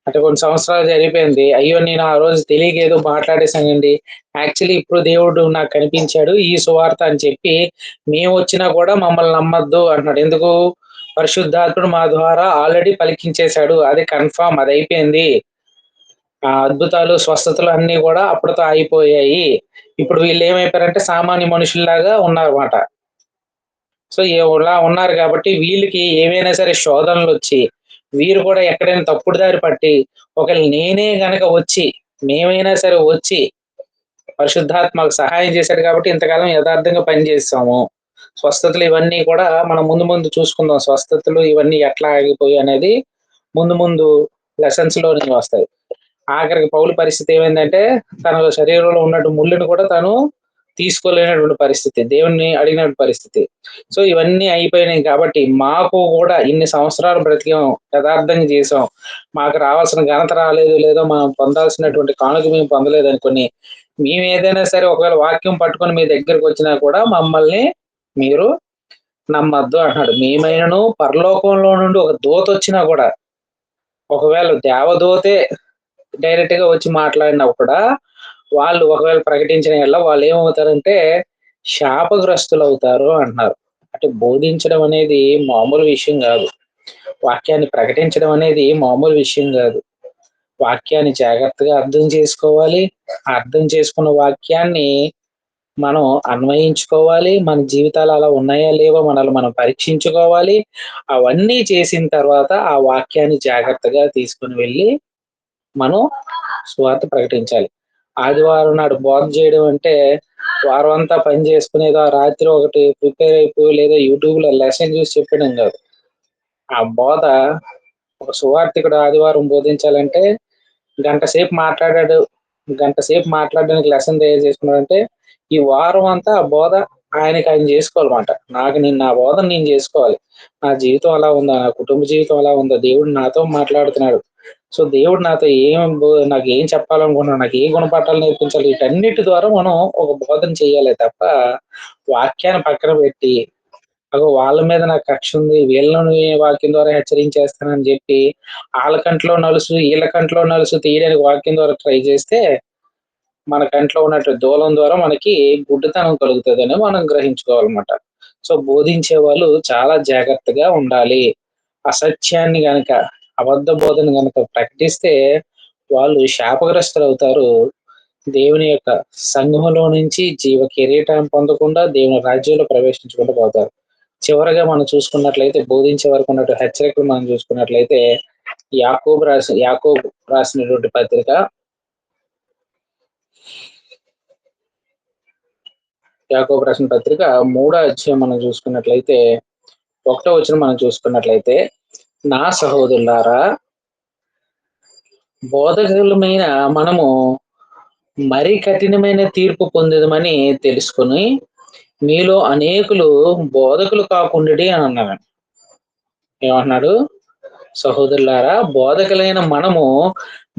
అంటే కొన్ని సంవత్సరాలు జరిగిపోయింది, అయ్యో నేను ఆ రోజు తెలియక ఏదో మాట్లాడేశానండి, యాక్చువల్లీ ఇప్పుడు దేవుడు నాకు కనిపించాడు ఈ సువార్త అని చెప్పి మేము వచ్చినా కూడా మమ్మల్ని నమ్మద్దు అంటున్నాడు. ఎందుకు? పరిశుద్ధాత్ముడు మా ద్వారా ఆల్రెడీ పలికించేశాడు, అది కన్ఫామ్, అది అయిపోయింది. ఆ అద్భుతాలు స్వస్థతలు అన్ని కూడా అప్పటితో అయిపోయాయి. ఇప్పుడు వీళ్ళు ఏమైపోయారంటే సామాన్య మనుషుల్లాగా ఉన్నారన్నమాట. సో ఇలా ఉన్నారు కాబట్టి వీళ్ళకి ఏమైనా సరే శోధనలు వచ్చి వీరు కూడా ఎక్కడైనా తప్పుడు దారి పట్టి, ఒకవేళ నేనే గనక వచ్చి మేమైనా సరే వచ్చి పరిశుద్ధాత్మకు సహాయం చేశాడు కాబట్టి ఇంతకాలం యథార్థంగా పనిచేస్తాము. స్వస్థతలు ఇవన్నీ కూడా మనం ముందు ముందు చూసుకుందాం. స్వస్థతలు ఇవన్నీ ఎట్లా ఆగిపోయి అనేది ముందు ముందు లెసన్స్ లో వస్తాయి. ఆఖరికి పౌలు పరిస్థితి ఏమైందంటే తన శరీరంలో ఉన్నట్టు ముళ్ళుని కూడా తను తీసుకోలేనటువంటి పరిస్థితి, దేవుణ్ణి అడిగిన పరిస్థితి. సో ఇవన్నీ అయిపోయినాయి కాబట్టి మాకు కూడా ఇన్ని సంవత్సరాలు బ్రతికాం, యథార్థంగా చేసాం, మాకు రావాల్సిన ఘనత రాలేదు, లేదో మనం పొందాల్సినటువంటి కానుక మేము పొందలేదు అనుకుని మేము ఏదైనా సరే ఒకవేళ వాక్యం పట్టుకొని మీ దగ్గరికి వచ్చినా కూడా మమ్మల్ని మీరు నమ్మద్దు అంటున్నాడు. మేమైనను పరలోకంలో నుండి ఒక దూత వచ్చినా కూడా, ఒకవేళ దేవదూతే డైరెక్ట్ గా వచ్చి మాట్లాడినా కూడా వాళ్ళు ఒకవేళ ప్రకటించిన వల్ల వాళ్ళు ఏమవుతారంటే శాపగ్రస్తులు అవుతారు అంటున్నారు. అంటే బోధించడం అనేది మామూలు విషయం కాదు, వాక్యాన్ని ప్రకటించడం అనేది మామూలు విషయం కాదు. వాక్యాన్ని జాగ్రత్తగా అర్థం చేసుకోవాలి. అర్థం చేసుకున్న వాక్యాన్ని మనం అన్వయించుకోవాలి. మన జీవితాలు అలా ఉన్నాయా లేవో మనల్ని మనం పరీక్షించుకోవాలి. అవన్నీ చేసిన తర్వాత ఆ వాక్యాన్ని జాగ్రత్తగా తీసుకుని వెళ్ళి మనం సువార్త ప్రకటించాలి. ఆదివారం నాడు బోధ చేయడం అంటే వారం అంతా పని చేసుకునేదో రాత్రి ఒకటి ప్రిపేర్ అయిపోయి లేదా యూట్యూబ్ లో లెసన్ చూసి చెప్పడం కాదు. ఆ బోధ ఒక సువార్థికుడు ఆదివారం బోధించాలంటే గంట సేపు మాట్లాడాడు, గంట సేపు మాట్లాడడానికి లెసన్ తయారు చేసుకున్నాడంటే ఈ వారం అంతా ఆ బోధ ఆయన చేసుకోవాలన్నమాట. నాకు నా బోధన నేను చేసుకోవాలి. నా జీవితం అలా ఉందా, నా కుటుంబ జీవితం అలా ఉందా, దేవుడు నాతో మాట్లాడుతున్నాడు, సో దేవుడు నాతో నాకు ఏం చెప్పాలనుకుంటున్నాడు, నాకు ఏ గుణపాఠాలు నేర్పించాలి, వీటన్నిటి ద్వారా మనం ఒక బోధన చేయాలి తప్ప వాక్యాన్ని పక్కన పెట్టి అగో వాళ్ళ మీద నాకు కక్ష ఉంది, వీళ్ళని వాక్యం ద్వారా హెచ్చరించేస్తానని చెప్పి వాళ్ళ కంట్లో నలుసు వీళ్ళ కంట్లో నలుసు తీయడానికి వాక్యం ద్వారా ట్రై చేస్తే మన కంట్లో ఉన్నట్టు దూలం ద్వారా మనకి గుడ్డితనం కలుగుతుందని మనం గ్రహించుకోవాలన్నమాట. సో బోధించే వాళ్ళు చాలా జాగ్రత్తగా ఉండాలి. అసత్యాన్ని గనక, అబద్ధ బోధన గనక ప్రకటిస్తే వాళ్ళు శాపగ్రస్తులు అవుతారు. దేవుని యొక్క సంఘములో నుంచి జీవ కిరీటం పొందకుండా దేవుని రాజ్యంలో ప్రవేశించకుండా పోతారు. చివరగా మనం చూసుకున్నట్లయితే బోధించే వరకు ఉన్నట్టు హెచ్చరికలు మనం చూసుకున్నట్లయితే యాకోబు రాసినటువంటి పత్రిక యాకోబు రాసిన పత్రిక 3వ అధ్యాయం మనం చూసుకున్నట్లయితే 1వ వచనం మనం చూసుకున్నట్లయితే, నా సహోదరులారా బోధకులమైన మనము మరీ కఠినమైన తీర్పు పొందేదమని తెలుసుకుని మీలో అనేకులు బోధకులు కాకుండాడి అని అన్నాడు. ఏమన్నాడు? సహోదరులారా బోధకులైన మనము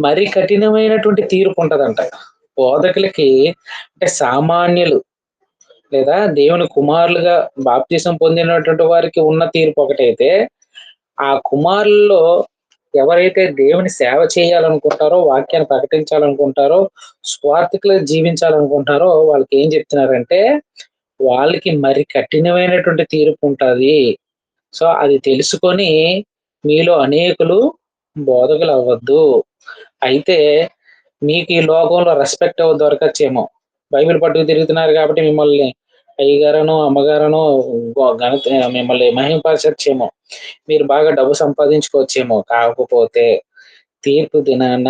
మరి కఠినమైనటువంటి తీర్పు ఉంటదంట. బోధకులకి అంటే సామాన్యులు లేదా దేవుని కుమారులుగా బాప్తిసం పొందినటువంటి వారికి ఉన్న తీర్పు ఒకటైతే, ఆ కుమారుల్లో ఎవరైతే దేవుని సేవ చేయాలనుకుంటారో, వాక్యాన్ని ప్రకటించాలనుకుంటారో, స్వార్థికులు జీవించాలనుకుంటారో వాళ్ళకి ఏం చెప్తున్నారంటే వాళ్ళకి మరి కఠినమైనటువంటి తీర్పు ఉంటుంది. సో అది తెలుసుకొని మీలో అనేకులు బోధకులు అవ్వద్దు. అయితే మీకు ఈ లోకంలో రెస్పెక్ట్ దొరకచ్చేమో, బైబిల్ పట్టుకు తిరుగుతున్నారు కాబట్టి మిమ్మల్ని అయ్యగారనో అమ్మగారనో మిమ్మల్ని మహింపరచచ్చేమో, మీరు బాగా డబ్బు సంపాదించుకోవచ్చేమో. కాకపోతే తీర్పు దినాన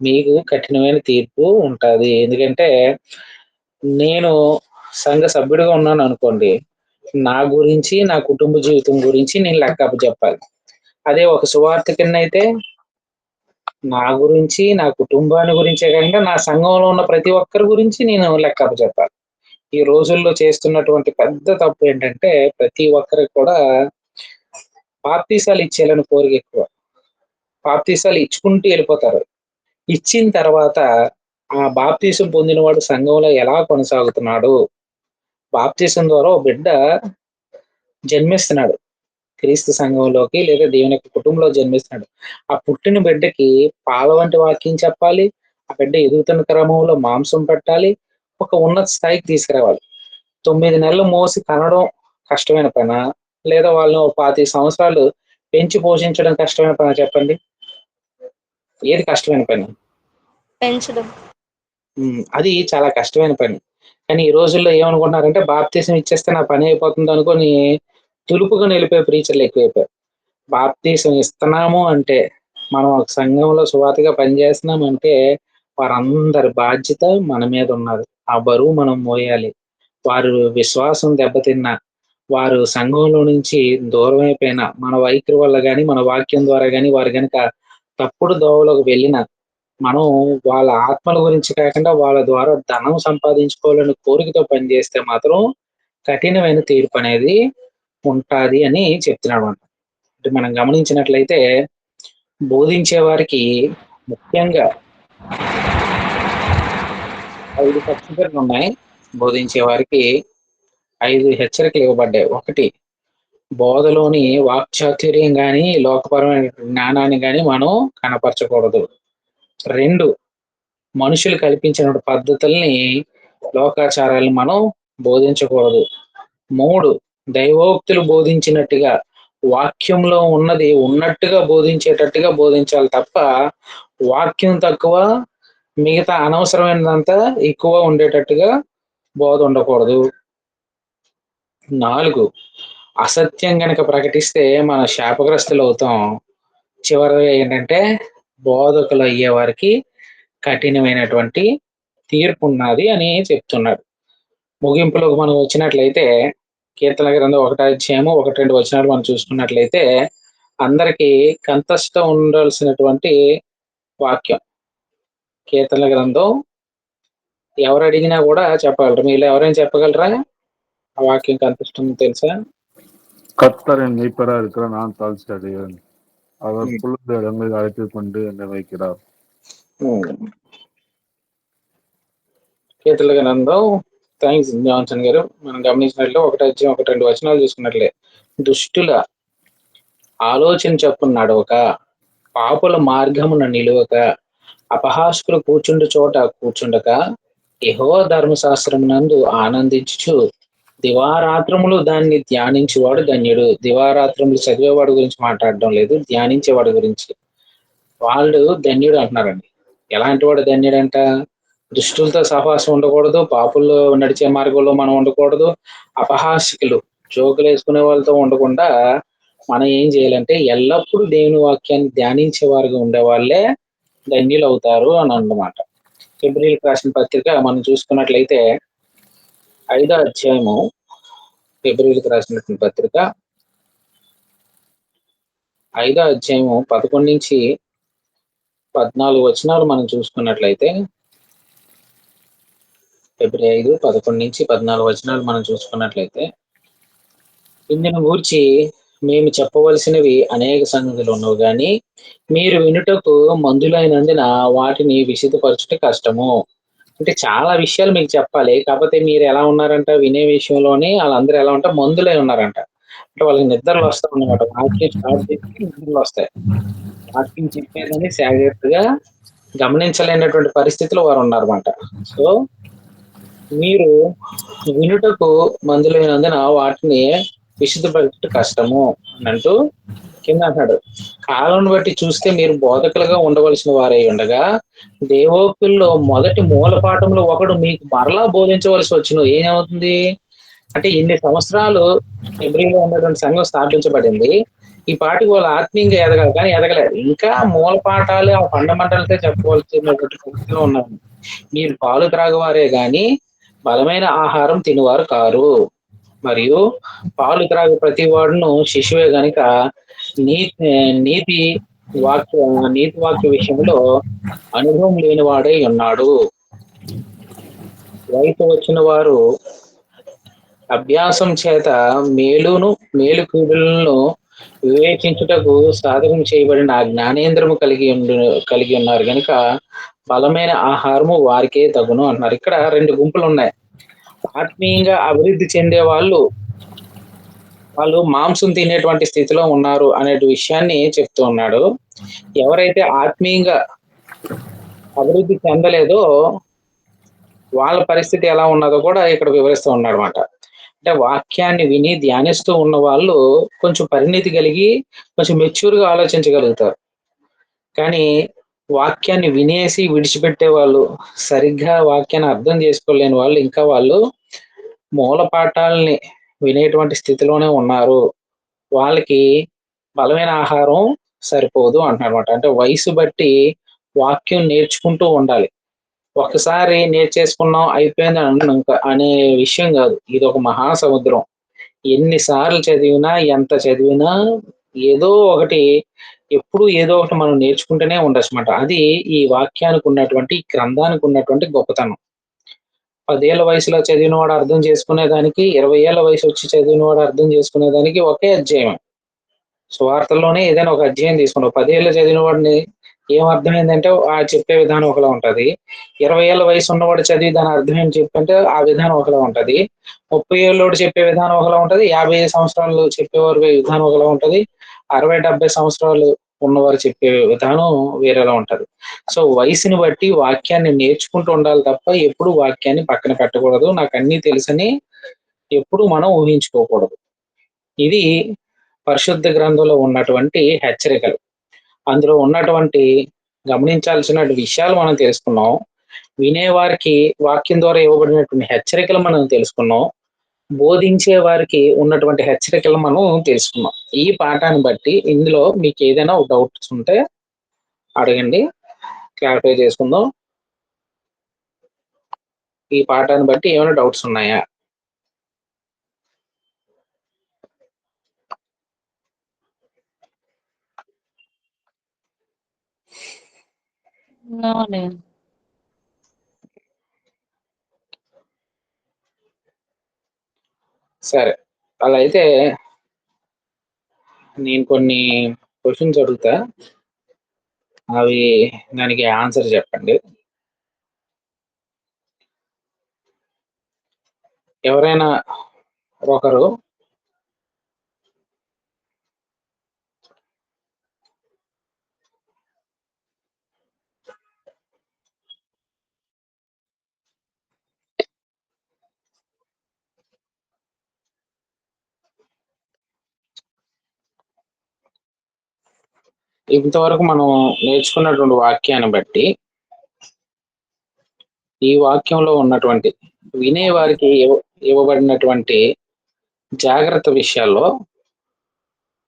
మీకు కఠినమైన తీర్పు ఉంటుంది. ఎందుకంటే నేను సంఘ సభ్యుడిగా ఉన్నాను అనుకోండి, నా గురించి నా కుటుంబ జీవితం గురించి నేను లెక్కపు చెప్పాలి. అదే ఒక సువార్థికుడిని అయితే నా గురించి నా కుటుంబాన్ని గురించే కాకుండా నా సంఘంలో ఉన్న ప్రతి ఒక్కరి గురించి నేను లెక్కపు చెప్పాలి. ఈ రోజుల్లో చేస్తున్నటువంటి పెద్ద తప్పు ఏంటంటే ప్రతి ఒక్కరికి కూడా బాప్తీసాలు ఇచ్చేయాలని కోరిక ఎక్కువ. బాప్తీసాలు ఇచ్చుకుంటూ వెళ్ళిపోతారు. ఇచ్చిన తర్వాత ఆ బాప్తీసం పొందినవాడు సంఘంలో ఎలా కొనసాగుతున్నాడు, బాప్తీసం ద్వారా ఓ బిడ్డ జన్మిస్తున్నాడు క్రీస్తు సంఘంలోకి లేదా దేవుని యొక్క కుటుంబంలో జన్మిస్తున్నాడు. ఆ పుట్టిన బిడ్డకి పాల వంటి వాక్యం చెప్పాలి. ఆ బిడ్డ ఎదుగుతున్న క్రమంలో మాంసం పెట్టాలి, ఒక ఉన్నత స్థాయికి తీసుకురావాలి. 9 నెలలు మోసి కనడం కష్టమైన పనా, లేదా వాళ్ళని 25 సంవత్సరాలు పెంచి పోషించడం కష్టమైన పనా చెప్పండి? ఏది కష్టమైన పని? పెంచడం. అది చాలా కష్టమైన పని. కానీ ఈ రోజుల్లో ఏమనుకుంటున్నారంటే బాప్తీసం ఇచ్చేస్తే నా పని అయిపోతుంది అనుకొని తులుపుగా నిలిపే ప్రీచర్లు ఎక్కువైపోయారు. బాప్తీసం ఇస్తున్నాము అంటే, మనం ఒక సంఘంలో సువార్తగా పనిచేస్తున్నాం అంటే వారందరి బాధ్యత మన మీద ఉన్నది. ఆ బరువు మనం మోయాలి. వారు విశ్వాసం దెబ్బతిన్నా, వారు సంఘంలో నుంచి దూరం అయిపోయినా, మన వైఖరి వల్ల గాని, మన వాక్యం ద్వారా గాని వారు గనుక తప్పుడు దోవలోకి వెళ్ళినా, మనం వాళ్ళ ఆత్మల గురించి కాకుండా వాళ్ళ ద్వారా ధనం సంపాదించుకోవాలని కోరికతో పనిచేస్తే మాత్రం కఠినమైన తీర్పు అనేది ఉంటాది అని చెప్తున్నాడన్నమాట. అంటే మనం గమనించినట్లయితే బోధించే వారికి ముఖ్యంగా 5 హెచ్చరికలు ఉన్నాయి. బోధించే వారికి 5 హెచ్చరికలు ఇవ్వబడ్డాయి. 1, బోధలోని వాక్చాతుర్యం గాని, లోకపరమైన జ్ఞానాన్ని గాని మనం కనపరచకూడదు. 2, మనుషులు కల్పించిన పద్ధతుల్ని, లోకాచారాలను మనం బోధించకూడదు. 3, దైవోక్తులు బోధించినట్టుగా వాక్యంలో ఉన్నది ఉన్నట్టుగా బోధించేటట్టుగా బోధించాలి తప్ప వాక్యం తక్కువ, మిగతా అనవసరమైనదంతా ఎక్కువ ఉండేటట్టుగా బోధ ఉండకూడదు. 4, అసత్యం గనక ప్రకటిస్తే మన శాపగ్రస్తులు అవుతాం. చివరిగా ఏంటంటే బోధకులు అయ్యే వారికి కఠినమైనటువంటి తీర్పు ఉన్నది అని చెప్తున్నాడు. ముగింపులోకి మనం వచ్చినట్లయితే కీర్తన గ్రంథం 1వ అధ్యాయము 1-2 వచనాలు మనం చూసుకున్నట్లయితే అందరికీ కంఠస్థం ఉండాల్సినటువంటి వాక్యం. కీర్తన గ్రంథం ఎవరు అడిగినా కూడా చెప్పగలరు. మీరు ఎవరైనా చెప్పగలరా? ఆ వాక్యం కంఠస్థం తెలుసా? கர்த்தர் என் மீட்பரா இருக்கிற நான் தாழ்ச்சி அடைகிறேன். அவர் புல்லுள்ள இடங்களில் அழைத்துக் கொண்டு என்னை வைக்கிறார். కీర్తన గ్రంథం థ్యాంక్స్ జాన్సన్ గారు. మనం గమనించినట్లు 1వ అధ్యాయం 1-2 వచనాలు చూసుకున్నట్లే, దుష్టుల ఆలోచన చొప్పున నడవక, పాపుల మార్గమున నిలువక, అపహాస్కులు కూర్చుండు చోట కూర్చుండక, యెహోవా ధర్మశాస్త్రమునందు ఆనందించుచు దివారాత్రములు దాన్ని ధ్యానించేవాడు ధన్యుడు. దివారాత్రములు చదివేవాడు గురించి మాట్లాడడం లేదు, ధ్యానించేవాడి గురించి. వాళ్ళు ధన్యుడు అంటున్నారండి. ఎలాంటి వాడు ధన్యుడంట? దుష్టులతో సహవాసం ఉండకూడదు, పాపుల్లో నడిచే మార్గంలో మనం ఉండకూడదు, అపహాస్యకులు జోకులు వేసుకునే వాళ్ళతో ఉండకుండా మనం ఏం చేయాలంటే ఎల్లప్పుడూ దేవుని వాక్యాన్ని ధ్యానించే వారుగా ఉండే వాళ్ళే ధన్యులు అవుతారు అని అన్నమాట. ఫిబ్రవరికి రాసిన పత్రిక మనం చూసుకున్నట్లయితే 5వ అధ్యాయము, ఫిబ్రవరికి రాసినటువంటి పత్రిక 5వ అధ్యాయము 11-14 వచనాలు మనం చూసుకున్నట్లయితే, ఫిబ్రవరి 5, 11-14 వచనాలు మనం చూసుకున్నట్లయితే, ఇందును గూర్చి మేము చెప్పవలసినవి అనేక సంగతులు ఉన్నవి గాని మీరు వినుటకు మందులైనందున వాటిని విశదపరచుట కష్టము. అంటే చాలా విషయాలు మీకు చెప్పాలి, కాకపోతే మీరు ఎలా ఉన్నారంట వినే విషయంలోనే వాళ్ళందరూ ఎలా ఉంటారు, మందులై ఉన్నారంట. అంటే వాళ్ళకి నిద్రలు వస్తాయి అన్నమాట. వాక్యం స్టార్ట్ చేసి నిద్రలు వస్తాయి. వాక్యం చెప్పేదని జాగ్రత్తగా గమనించలేనటువంటి పరిస్థితిలో వారు ఉన్నారన్నమాట. సో మీరు వినుటకు మందులైనందున వాటిని విశుద్ధపరచుట కష్టము అని అంటూ కింద అంటాడు. కాలం బట్టి చూస్తే మీరు బోధకులుగా ఉండవలసిన వారై ఉండగా దేవోక్తుల్లో మొదటి మూల పాఠంలో ఒకడు మీకు మరలా బోధించవలసి వచ్చును. ఏమవుతుంది అంటే ఇన్ని సంవత్సరాలు ఫిబ్రవరిలో ఉన్నటువంటి సంఘం స్థాపించబడింది. ఈ పాటికి వాళ్ళు ఆత్మీయంగా ఎదగాలి, కానీ ఎదగలేదు. ఇంకా మూల పాఠాలు ఆ ఫండమెంటల్సే చెప్పవలసినటువంటి పరిస్థితిలో ఉన్నారు. మీరు పాలు త్రాగవారే గాని బలమైన ఆహారం తినేవారు కారు. మరియు పాలు త్రాగు ప్రతి వాడును శిశువే గనుక నీతి వాక్య విషయంలో అనుభవం లేని వాడై ఉన్నాడు. వయసు వచ్చిన వారు అభ్యాసం చేత మేలు కీడులను వివేచించుటకు సాధకం చేయబడిన జ్ఞానేంద్రము కలిగి ఉన్నారు కనుక బలమైన ఆహారము వారికే తగును అంటున్నారు. ఇక్కడ 2 గుంపులు ఉన్నాయి. ఆత్మీయంగా అభివృద్ధి చెందే వాళ్ళు మాంసం తినేటువంటి స్థితిలో ఉన్నారు అనే విషయాన్ని చెప్తూ ఉన్నాడు. ఎవరైతే ఆత్మీయంగా అభివృద్ధి చెందలేదో వాళ్ళ పరిస్థితి ఎలా ఉన్నదో కూడా ఇక్కడ వివరిస్తూ ఉన్నాడు అన్నమాట. అంటే వాక్యాన్ని విని ధ్యానిస్తూ ఉన్న వాళ్ళు కొంచెం పరిణితి కలిగి కొంచెం మెచ్యూర్గా ఆలోచించగలుగుతారు. కానీ వాక్యాన్ని వినేసి విడిచిపెట్టే వాళ్ళు, సరిగ్గా వాక్యాన్ని అర్థం చేసుకోలేని వాళ్ళు ఇంకా వాళ్ళు మూల పాఠాలని వినేటువంటి స్థితిలోనే ఉన్నారు. వాళ్ళకి బలమైన ఆహారం సరిపోదు అంటున్నారు అనమాట. అంటే వయసు బట్టి వాక్యం నేర్చుకుంటూ ఉండాలి. ఒకసారి నేర్చేసుకున్నాం అయిపోయింది అనే విషయం కాదు. ఇది ఒక మహాసముద్రం. ఎన్నిసార్లు చదివినా, ఎంత చదివినా ఏదో ఒకటి, ఎప్పుడు ఏదో ఒకటి మనం నేర్చుకుంటూనే ఉండొచ్చు అన్నమాట. అది ఈ వాక్యానికి ఉన్నటువంటి, ఈ గ్రంథానికి ఉన్నటువంటి గొప్పతనం. 10 ఏళ్ల వయసులో చదివిన వాడు అర్థం చేసుకునేదానికి, 20 ఏళ్ల వయసు వచ్చి చదివిన వాడు అర్థం చేసుకునేదానికి ఒకే అధ్యాయం. సువార్తల్లోనే ఏదైనా ఒక అధ్యాయం తీసుకున్నావు, 10 ఏళ్ళు చదివిన వాడిని ఏం అర్థమైందంటే ఆ చెప్పే విధానం ఒకలా ఉంటది. 20 ఏళ్ల వయసు ఉన్నవాడు చదివి దాని అర్థం ఏం చెప్పంటే ఆ విధానం ఒకలా ఉంటది. 30 ఏళ్ళోడు చెప్పే విధానం ఒకలా ఉంటది. 50 సంవత్సరాలు చెప్పేవారు విధానం ఒకలా ఉంటది. 60-70 సంవత్సరాలు ఉన్నవారు చెప్పే విధానం వేరేలా ఉంటది. సో వయసుని బట్టి వాక్యాన్ని నేర్చుకుంటూ ఉండాలి తప్ప ఎప్పుడు వాక్యాన్ని పక్కన పెట్టకూడదు. నాకు అన్నీ తెలుసని ఎప్పుడు మనం ఊహించుకోకూడదు. ఇది పరిశుద్ధ గ్రంథంలో ఉన్నటువంటి హెచ్చరికలు. అందులో ఉన్నటువంటి గమనించాల్సిన విషయాలు మనం తెలుసుకున్నాం. వినేవారికి వాక్యం ద్వారా ఇవ్వబడినటువంటి హెచ్చరికలు మనం తెలుసుకున్నాం. బోధించే వారికి ఉన్నటువంటి హెచ్చరికలు మనం తెలుసుకున్నాం. ఈ పాఠాన్ని బట్టి ఇందులో మీకు ఏదైనా డౌట్స్ ఉంటే అడగండి, క్లారిఫై చేసుకుందాం. ఈ పాఠాన్ని బట్టి ఏమైనా డౌట్స్ ఉన్నాయా? సరే, అలా అయితే నేను కొన్ని క్వశ్చన్స్ అడుగుతా, అవి దానికి ఆన్సర్ చెప్పండి. ఎవరైనా ఒకరు ఇంతవరకు మనం నేర్చుకున్నటువంటి వాక్యాన్ని బట్టి ఈ వాక్యంలో ఉన్నటువంటి వినే వారికి ఇవ్వబడినటువంటి జాగ్రత్త విషయాల్లో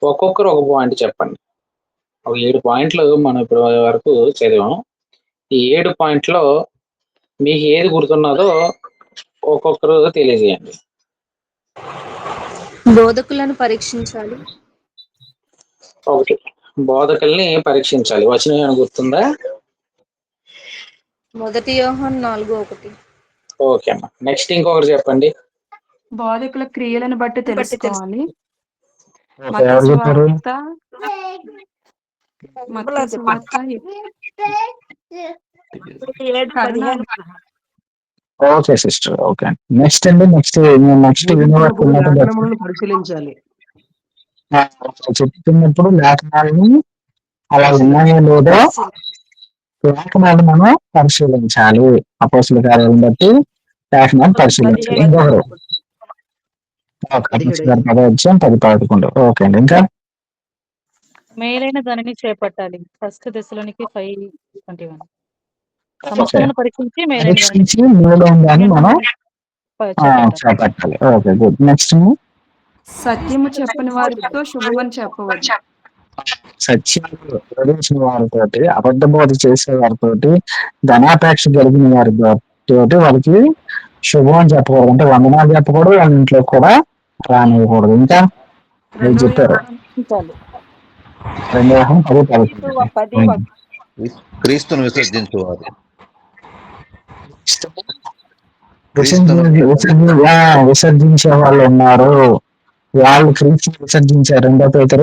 ఒక్కొక్కరు ఒక పాయింట్ చెప్పండి. ఒక 7 పాయింట్లు మనం ఇప్పటి వరకు చదివాం. ఈ 7 పాయింట్లో మీకు ఏది గుర్తున్నదో ఒక్కొక్కరు తెలియజేయండి. బోధకులను పరీక్షించాలి. ఒకటి, బోధకుల్ని పరీక్షించాలి. వచనం ఏమైనా గుర్తుందా? 1 యోహాను 4:1. ఓకే అమ్మా. నెక్స్ట్ ఇంకొకటి చెప్పండి. బోధకుల క్రియలను బట్టి తెలుసుకోవాలి. ఎవరు చెప్పారు? Okay sister, okay. నెక్స్ట్ అండి, నెక్స్ట్ లేఖనములను పరిశీలించాలి. చెప్తున్నప్పుడు లేఖనాలను అలా ఉన్నాయో లేదో లేఖనాలు మనం పరిశీలించాలి. అపోస్తుల కార్యాలను బట్టి లేఖనాలు పరిశీలించాలి. ఇంకొకరు 10-11. ఓకే అండి. ఇంకా మేలైన దానిని చేపట్టాలి. ఫస్ట్ దశలోనికి 5:21. సమస్తమును పరీక్షించి మేలైన దాన్ని మనం చేపట్టాలి. Okay, good. నెక్స్ట్ సత్యము చెప్పని వారితో శుభమని చెప్పవచ్చు. సత్యాలు ప్రవేశించిన వారితోటి, అబద్ధ బోధ చేసే వారితోటి, ధనాపేక్ష కలిగిన వారితోటి వాళ్ళకి శుభం అని చెప్పకూడదు. అంటే వందనాలు చెప్పకూడదు, వాళ్ళ ఇంట్లో కూడా రానివ్వకూడదు. ఇంకా మీరు చెప్పారు 2:10. క్రీస్తును విసర్జించేవారు. విసర్జించే వాళ్ళు ఉన్నారు. వాళ్ళు క్రీస్తు విసర్జించారు. 2 Peter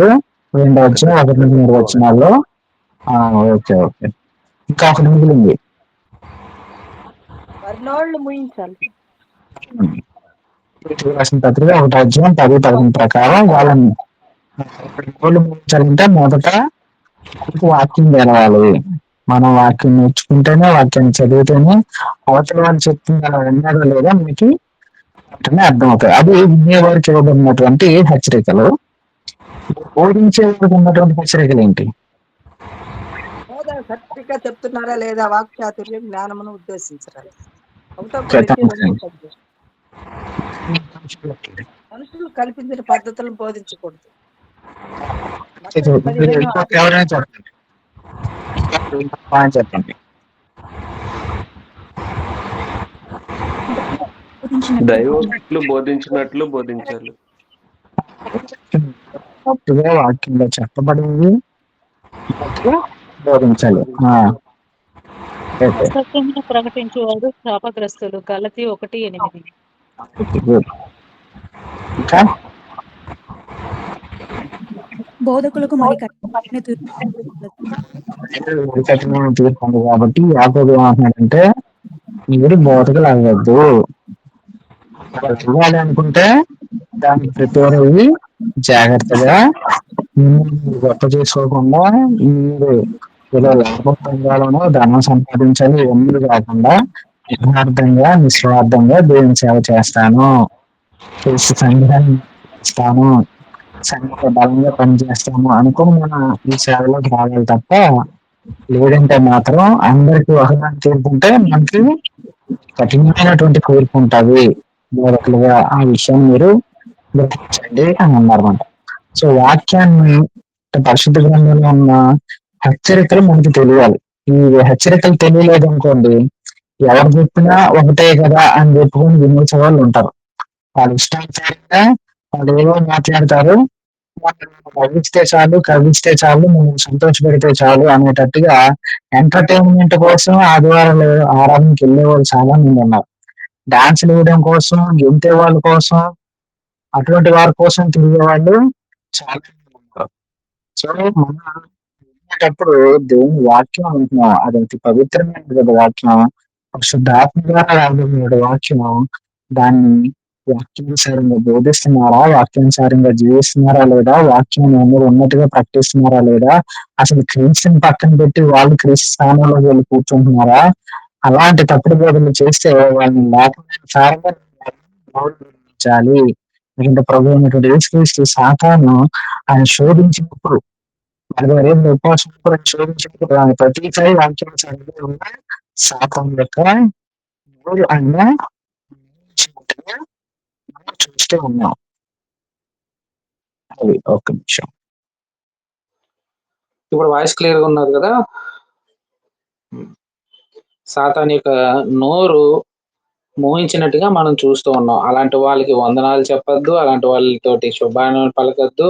2:1-3 వచనాల్లో. Okay, okay. ఇంకా ఒకటి మిగిలింది. రాసిన పత్రిక 1:10-11 ప్రకారం వాళ్ళని ముగించాలంటే మొదట వాక్యం తెలవాలి. మనం వాక్యం నేర్చుకుంటేనే, వాక్యాన్ని చదివితేనే అవతల వాళ్ళు చెప్తుంది అలా ఉన్నారో లేదా మీకు అర్థమవుతాయి. అది వినేవారికి ఇవ్వబడినటువంటి హెచ్చరికలు. బోధించే వారికి ఉన్నటువంటి హెచ్చరికలు ఏంటి? సరిగ్గా చెప్తున్నారా లేదా వాక్చాతుర్యం జ్ఞానమును ఉద్దేశించాలి. మనుషులు కల్పించిన పద్ధతులను బోధించకూడదు. ఎవరైనా చెప్పండి. దైవోక్తులు బోధించినట్లు బోధించాలి. పూర్తిగా వాక్యంలో చెప్పబడింది అట్లా బోధించాలి. అయితే అసత్యమును ప్రకటించువారు శాపగ్రస్తులు. గలతీ 1:8. ఇంకా బోధకులకు మరి కఠినమైన కఠినమైన తీర్పు ఉంది కాబట్టి యాకోబు ఏమంటున్నాడంటే మీరు బోధకులు అవ్వద్దు, చూడాలి అనుకుంటే దానికి ప్రిపేర్ అయ్యి జాగ్రత్తగా గొప్ప చేసుకోకుండా మీరు ఏదో లాభ పొందాలనో ధనం సంపాదించాలి ఇవన్నీ కాకుండా యథార్థంగా నిస్వార్థంగా దేవుని సేవ చేస్తాను, చేసి సంఘాన్ని చేస్తాను, సంఘంలో బలంగా పనిచేస్తాము అనుకుని మన ఈ సేవలోకి రావాలి తప్ప లేదంటే మాత్రం అందరికి ఒకదాన్ని తీర్పుంటే మనకి కఠినమైనటువంటి తీర్పు ఉంటుంది బోధకులుగా. ఆ విషయం మీరు గ్రహించండి అని అన్నారన్నమాట. సో వాక్యాన్ని పరిశుద్ధ గ్రంథంలో ఉన్న హెచ్చరికలు మనకి తెలియాలి. ఈ హెచ్చరికలు తెలియలేదు అనుకోండి, ఎవరు చెప్పినా ఒకటే కదా అని చెప్పుకొని వినేసే వాళ్ళు ఉంటారు. వాళ్ళు ఇష్టానుసారంగా వాళ్ళు ఏదో మాట్లాడతారు, కవిస్తే చాలు మనం సంతోష పెడితే చాలు అనేటట్టుగా ఎంటర్టైన్మెంట్ కోసం ఆదివారాలు ఆరాధనకి వెళ్ళే వాళ్ళు చాలా మంది ఉన్నారు. డాన్సులు వేయడం కోసం, గెంతే వాళ్ళ కోసం, అటువంటి వారి కోసం తిరిగే వాళ్ళు చాలా మంది ఉన్నారు. సో మనం వినేటప్పుడు దేవుని వాక్యం అంటున్నాం, అది పవిత్రమైన వాక్యం, పరిశుద్ధాత్మ ద్వారా రాబడిన వాక్యం. దాన్ని వాక్యానుసారంగా బోధిస్తున్నారా, వాక్యానుసారంగా జీవిస్తున్నారా లేదా, వాక్యం అందరూ ఉన్నట్టుగా ప్రకటిస్తున్నారా లేదా, అసలు క్రీస్తుని పక్కన పెట్టి వాళ్ళు క్రీస్తు స్థానంలో వెళ్ళి కూర్చుంటున్నారా, అలాంటి తప్పుడు బోధనలు చేస్తే వాళ్ళని లేఖనానుసారంగా గౌరవించాలి. ఎందుకంటే ప్రభు అయినటువంటి యేసుక్రీస్తు సాతాను ఆయన శోధించినప్పుడు 40 రోజులు ఉపవాసం కూడా శోధించినప్పుడు ఆయన ప్రతిసారి వాక్యానుసారంగా ఉన్న సాతాను యొక్క ఆయన చూస్తూ ఉన్నాం. అది ఒక నిమిషం. ఇప్పుడు వాయిస్ క్లియర్ గా ఉన్నది కదా. సాతాన్ యొక్క నోరు మోహించినట్టుగా మనం చూస్తూ ఉన్నాం. అలాంటి వాళ్ళకి వందనాలు చెప్పొద్దు, అలాంటి వాళ్ళతోటి శుభాన్ని పలకద్దు.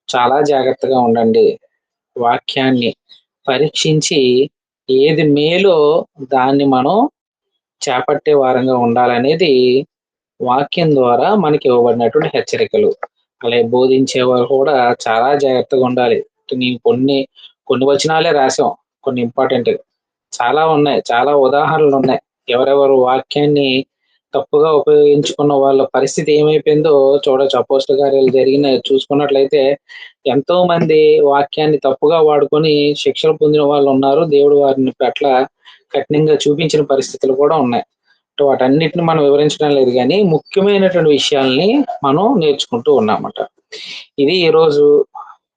చాలా జాగ్రత్తగా ఉండండి. వాక్యాన్ని పరీక్షించి ఏది మేలో దాన్ని మనం చేపట్టే వారంగా ఉండాలనేది వాక్యం ద్వారా మనకి ఇవ్వబడినటువంటి హెచ్చరికలు. అలాగే బోధించేవారు కూడా చాలా జాగ్రత్తగా ఉండాలి. నేను కొన్ని వచనాలే రాసాం, కొన్ని ఇంపార్టెంట్ చాలా ఉన్నాయి, చాలా ఉదాహరణలు ఉన్నాయి. ఎవరెవరు వాక్యాన్ని తప్పుగా ఉపయోగించుకున్న వాళ్ళ పరిస్థితి ఏమైపోయిందో చూడొచ్చు. అపోస్తల కార్యాలు చూసుకున్నట్లయితే ఎంతో మంది వాక్యాన్ని తప్పుగా వాడుకొని శిక్షలు పొందిన వాళ్ళు ఉన్నారు. దేవుడు వారిని పట్ల కఠినంగా చూపించిన పరిస్థితులు కూడా ఉన్నాయి. వాటన్నిటిని మనం వివరించడం లేదు, కానీ ముఖ్యమైనటువంటి విషయాల్ని మనం నేర్చుకుంటూ ఉన్నామట. ఇది ఈరోజు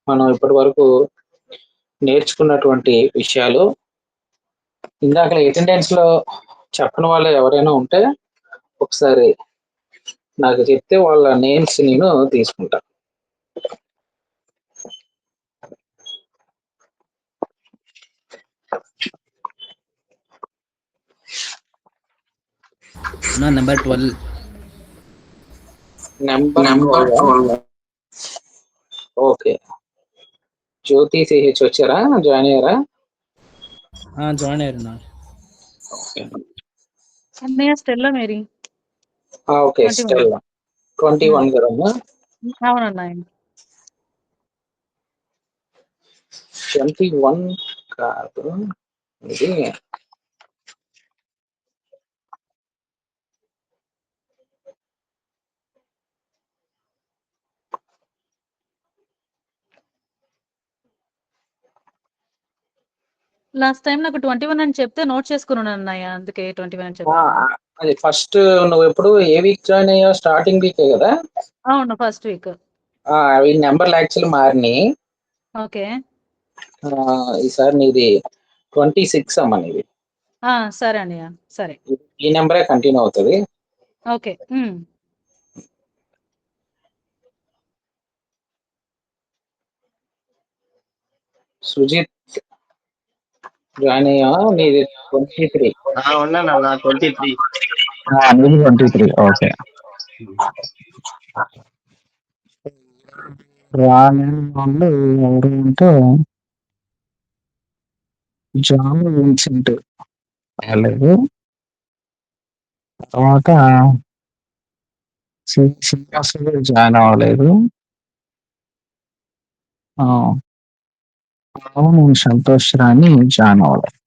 మనం ఇప్పటి వరకు నేర్చుకున్నటువంటి విషయాలు. ఇందాక అటెండెన్స్ లో చెప్పని వాళ్ళు ఎవరైనా ఉంటే ఒకసారి నాకు చెప్తే వాళ్ళ నేమ్స్ నేను తీసుకుంటా. నెంబర్ 12. ఓకే, జ్యోతి సిహెచ్ వచ్చారా, జాయిన్ అయ్యారా? జాయిన్ అయ్యారు. అన్నయ్య స్టెల్లా మేరీ. ఓకే, స్టెల్లా 21 కదమ్మా? అవునన్నా. 21 కాదు ఇది. లాస్ట్ టైం నాకు 21 అని చెప్తే నోట్ చేసుకున్నాను అన్నయ్య, అందుకే 21 అని చెప్తాను. అది ఫస్ట్ నువ్వు ఎప్పుడు ఏ వీక్ జాయిన్ అయ్యావు? స్టార్టింగ్ వీకే కదా? అవును, ఫస్ట్ వీక్. అవి నెంబర్లు యాక్చువల్లీ మారినాయి. ఓకే, ఈసారి నీది 26 అమ్మా నీది. సరే అన్నయ్య, సరే. ఈ నెంబరే కంటిన్యూ అవుతుంది. ఓకే. సుజిత్ జాయిన్ అయ్యా? నీది 23. ఉన్నానన్నా 23. 23 ఓకే. రాలేని వాళ్ళు ఎవరు అంటే జాన్ విన్సెంట్ రాలేదు. తర్వాత శ్రీనివాసులు జాయిన్ అవ్వలేదు. అవును, సంతోష్ రాణి జాయిన్ అవ్వలేదు.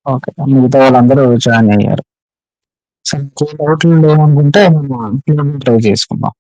ఓకే, మిగతా వాళ్ళందరూ జాయిన్ అయ్యారు. సరే, డౌట్లు లేవనుకుంటే మనం ట్రై చేసుకుందాం.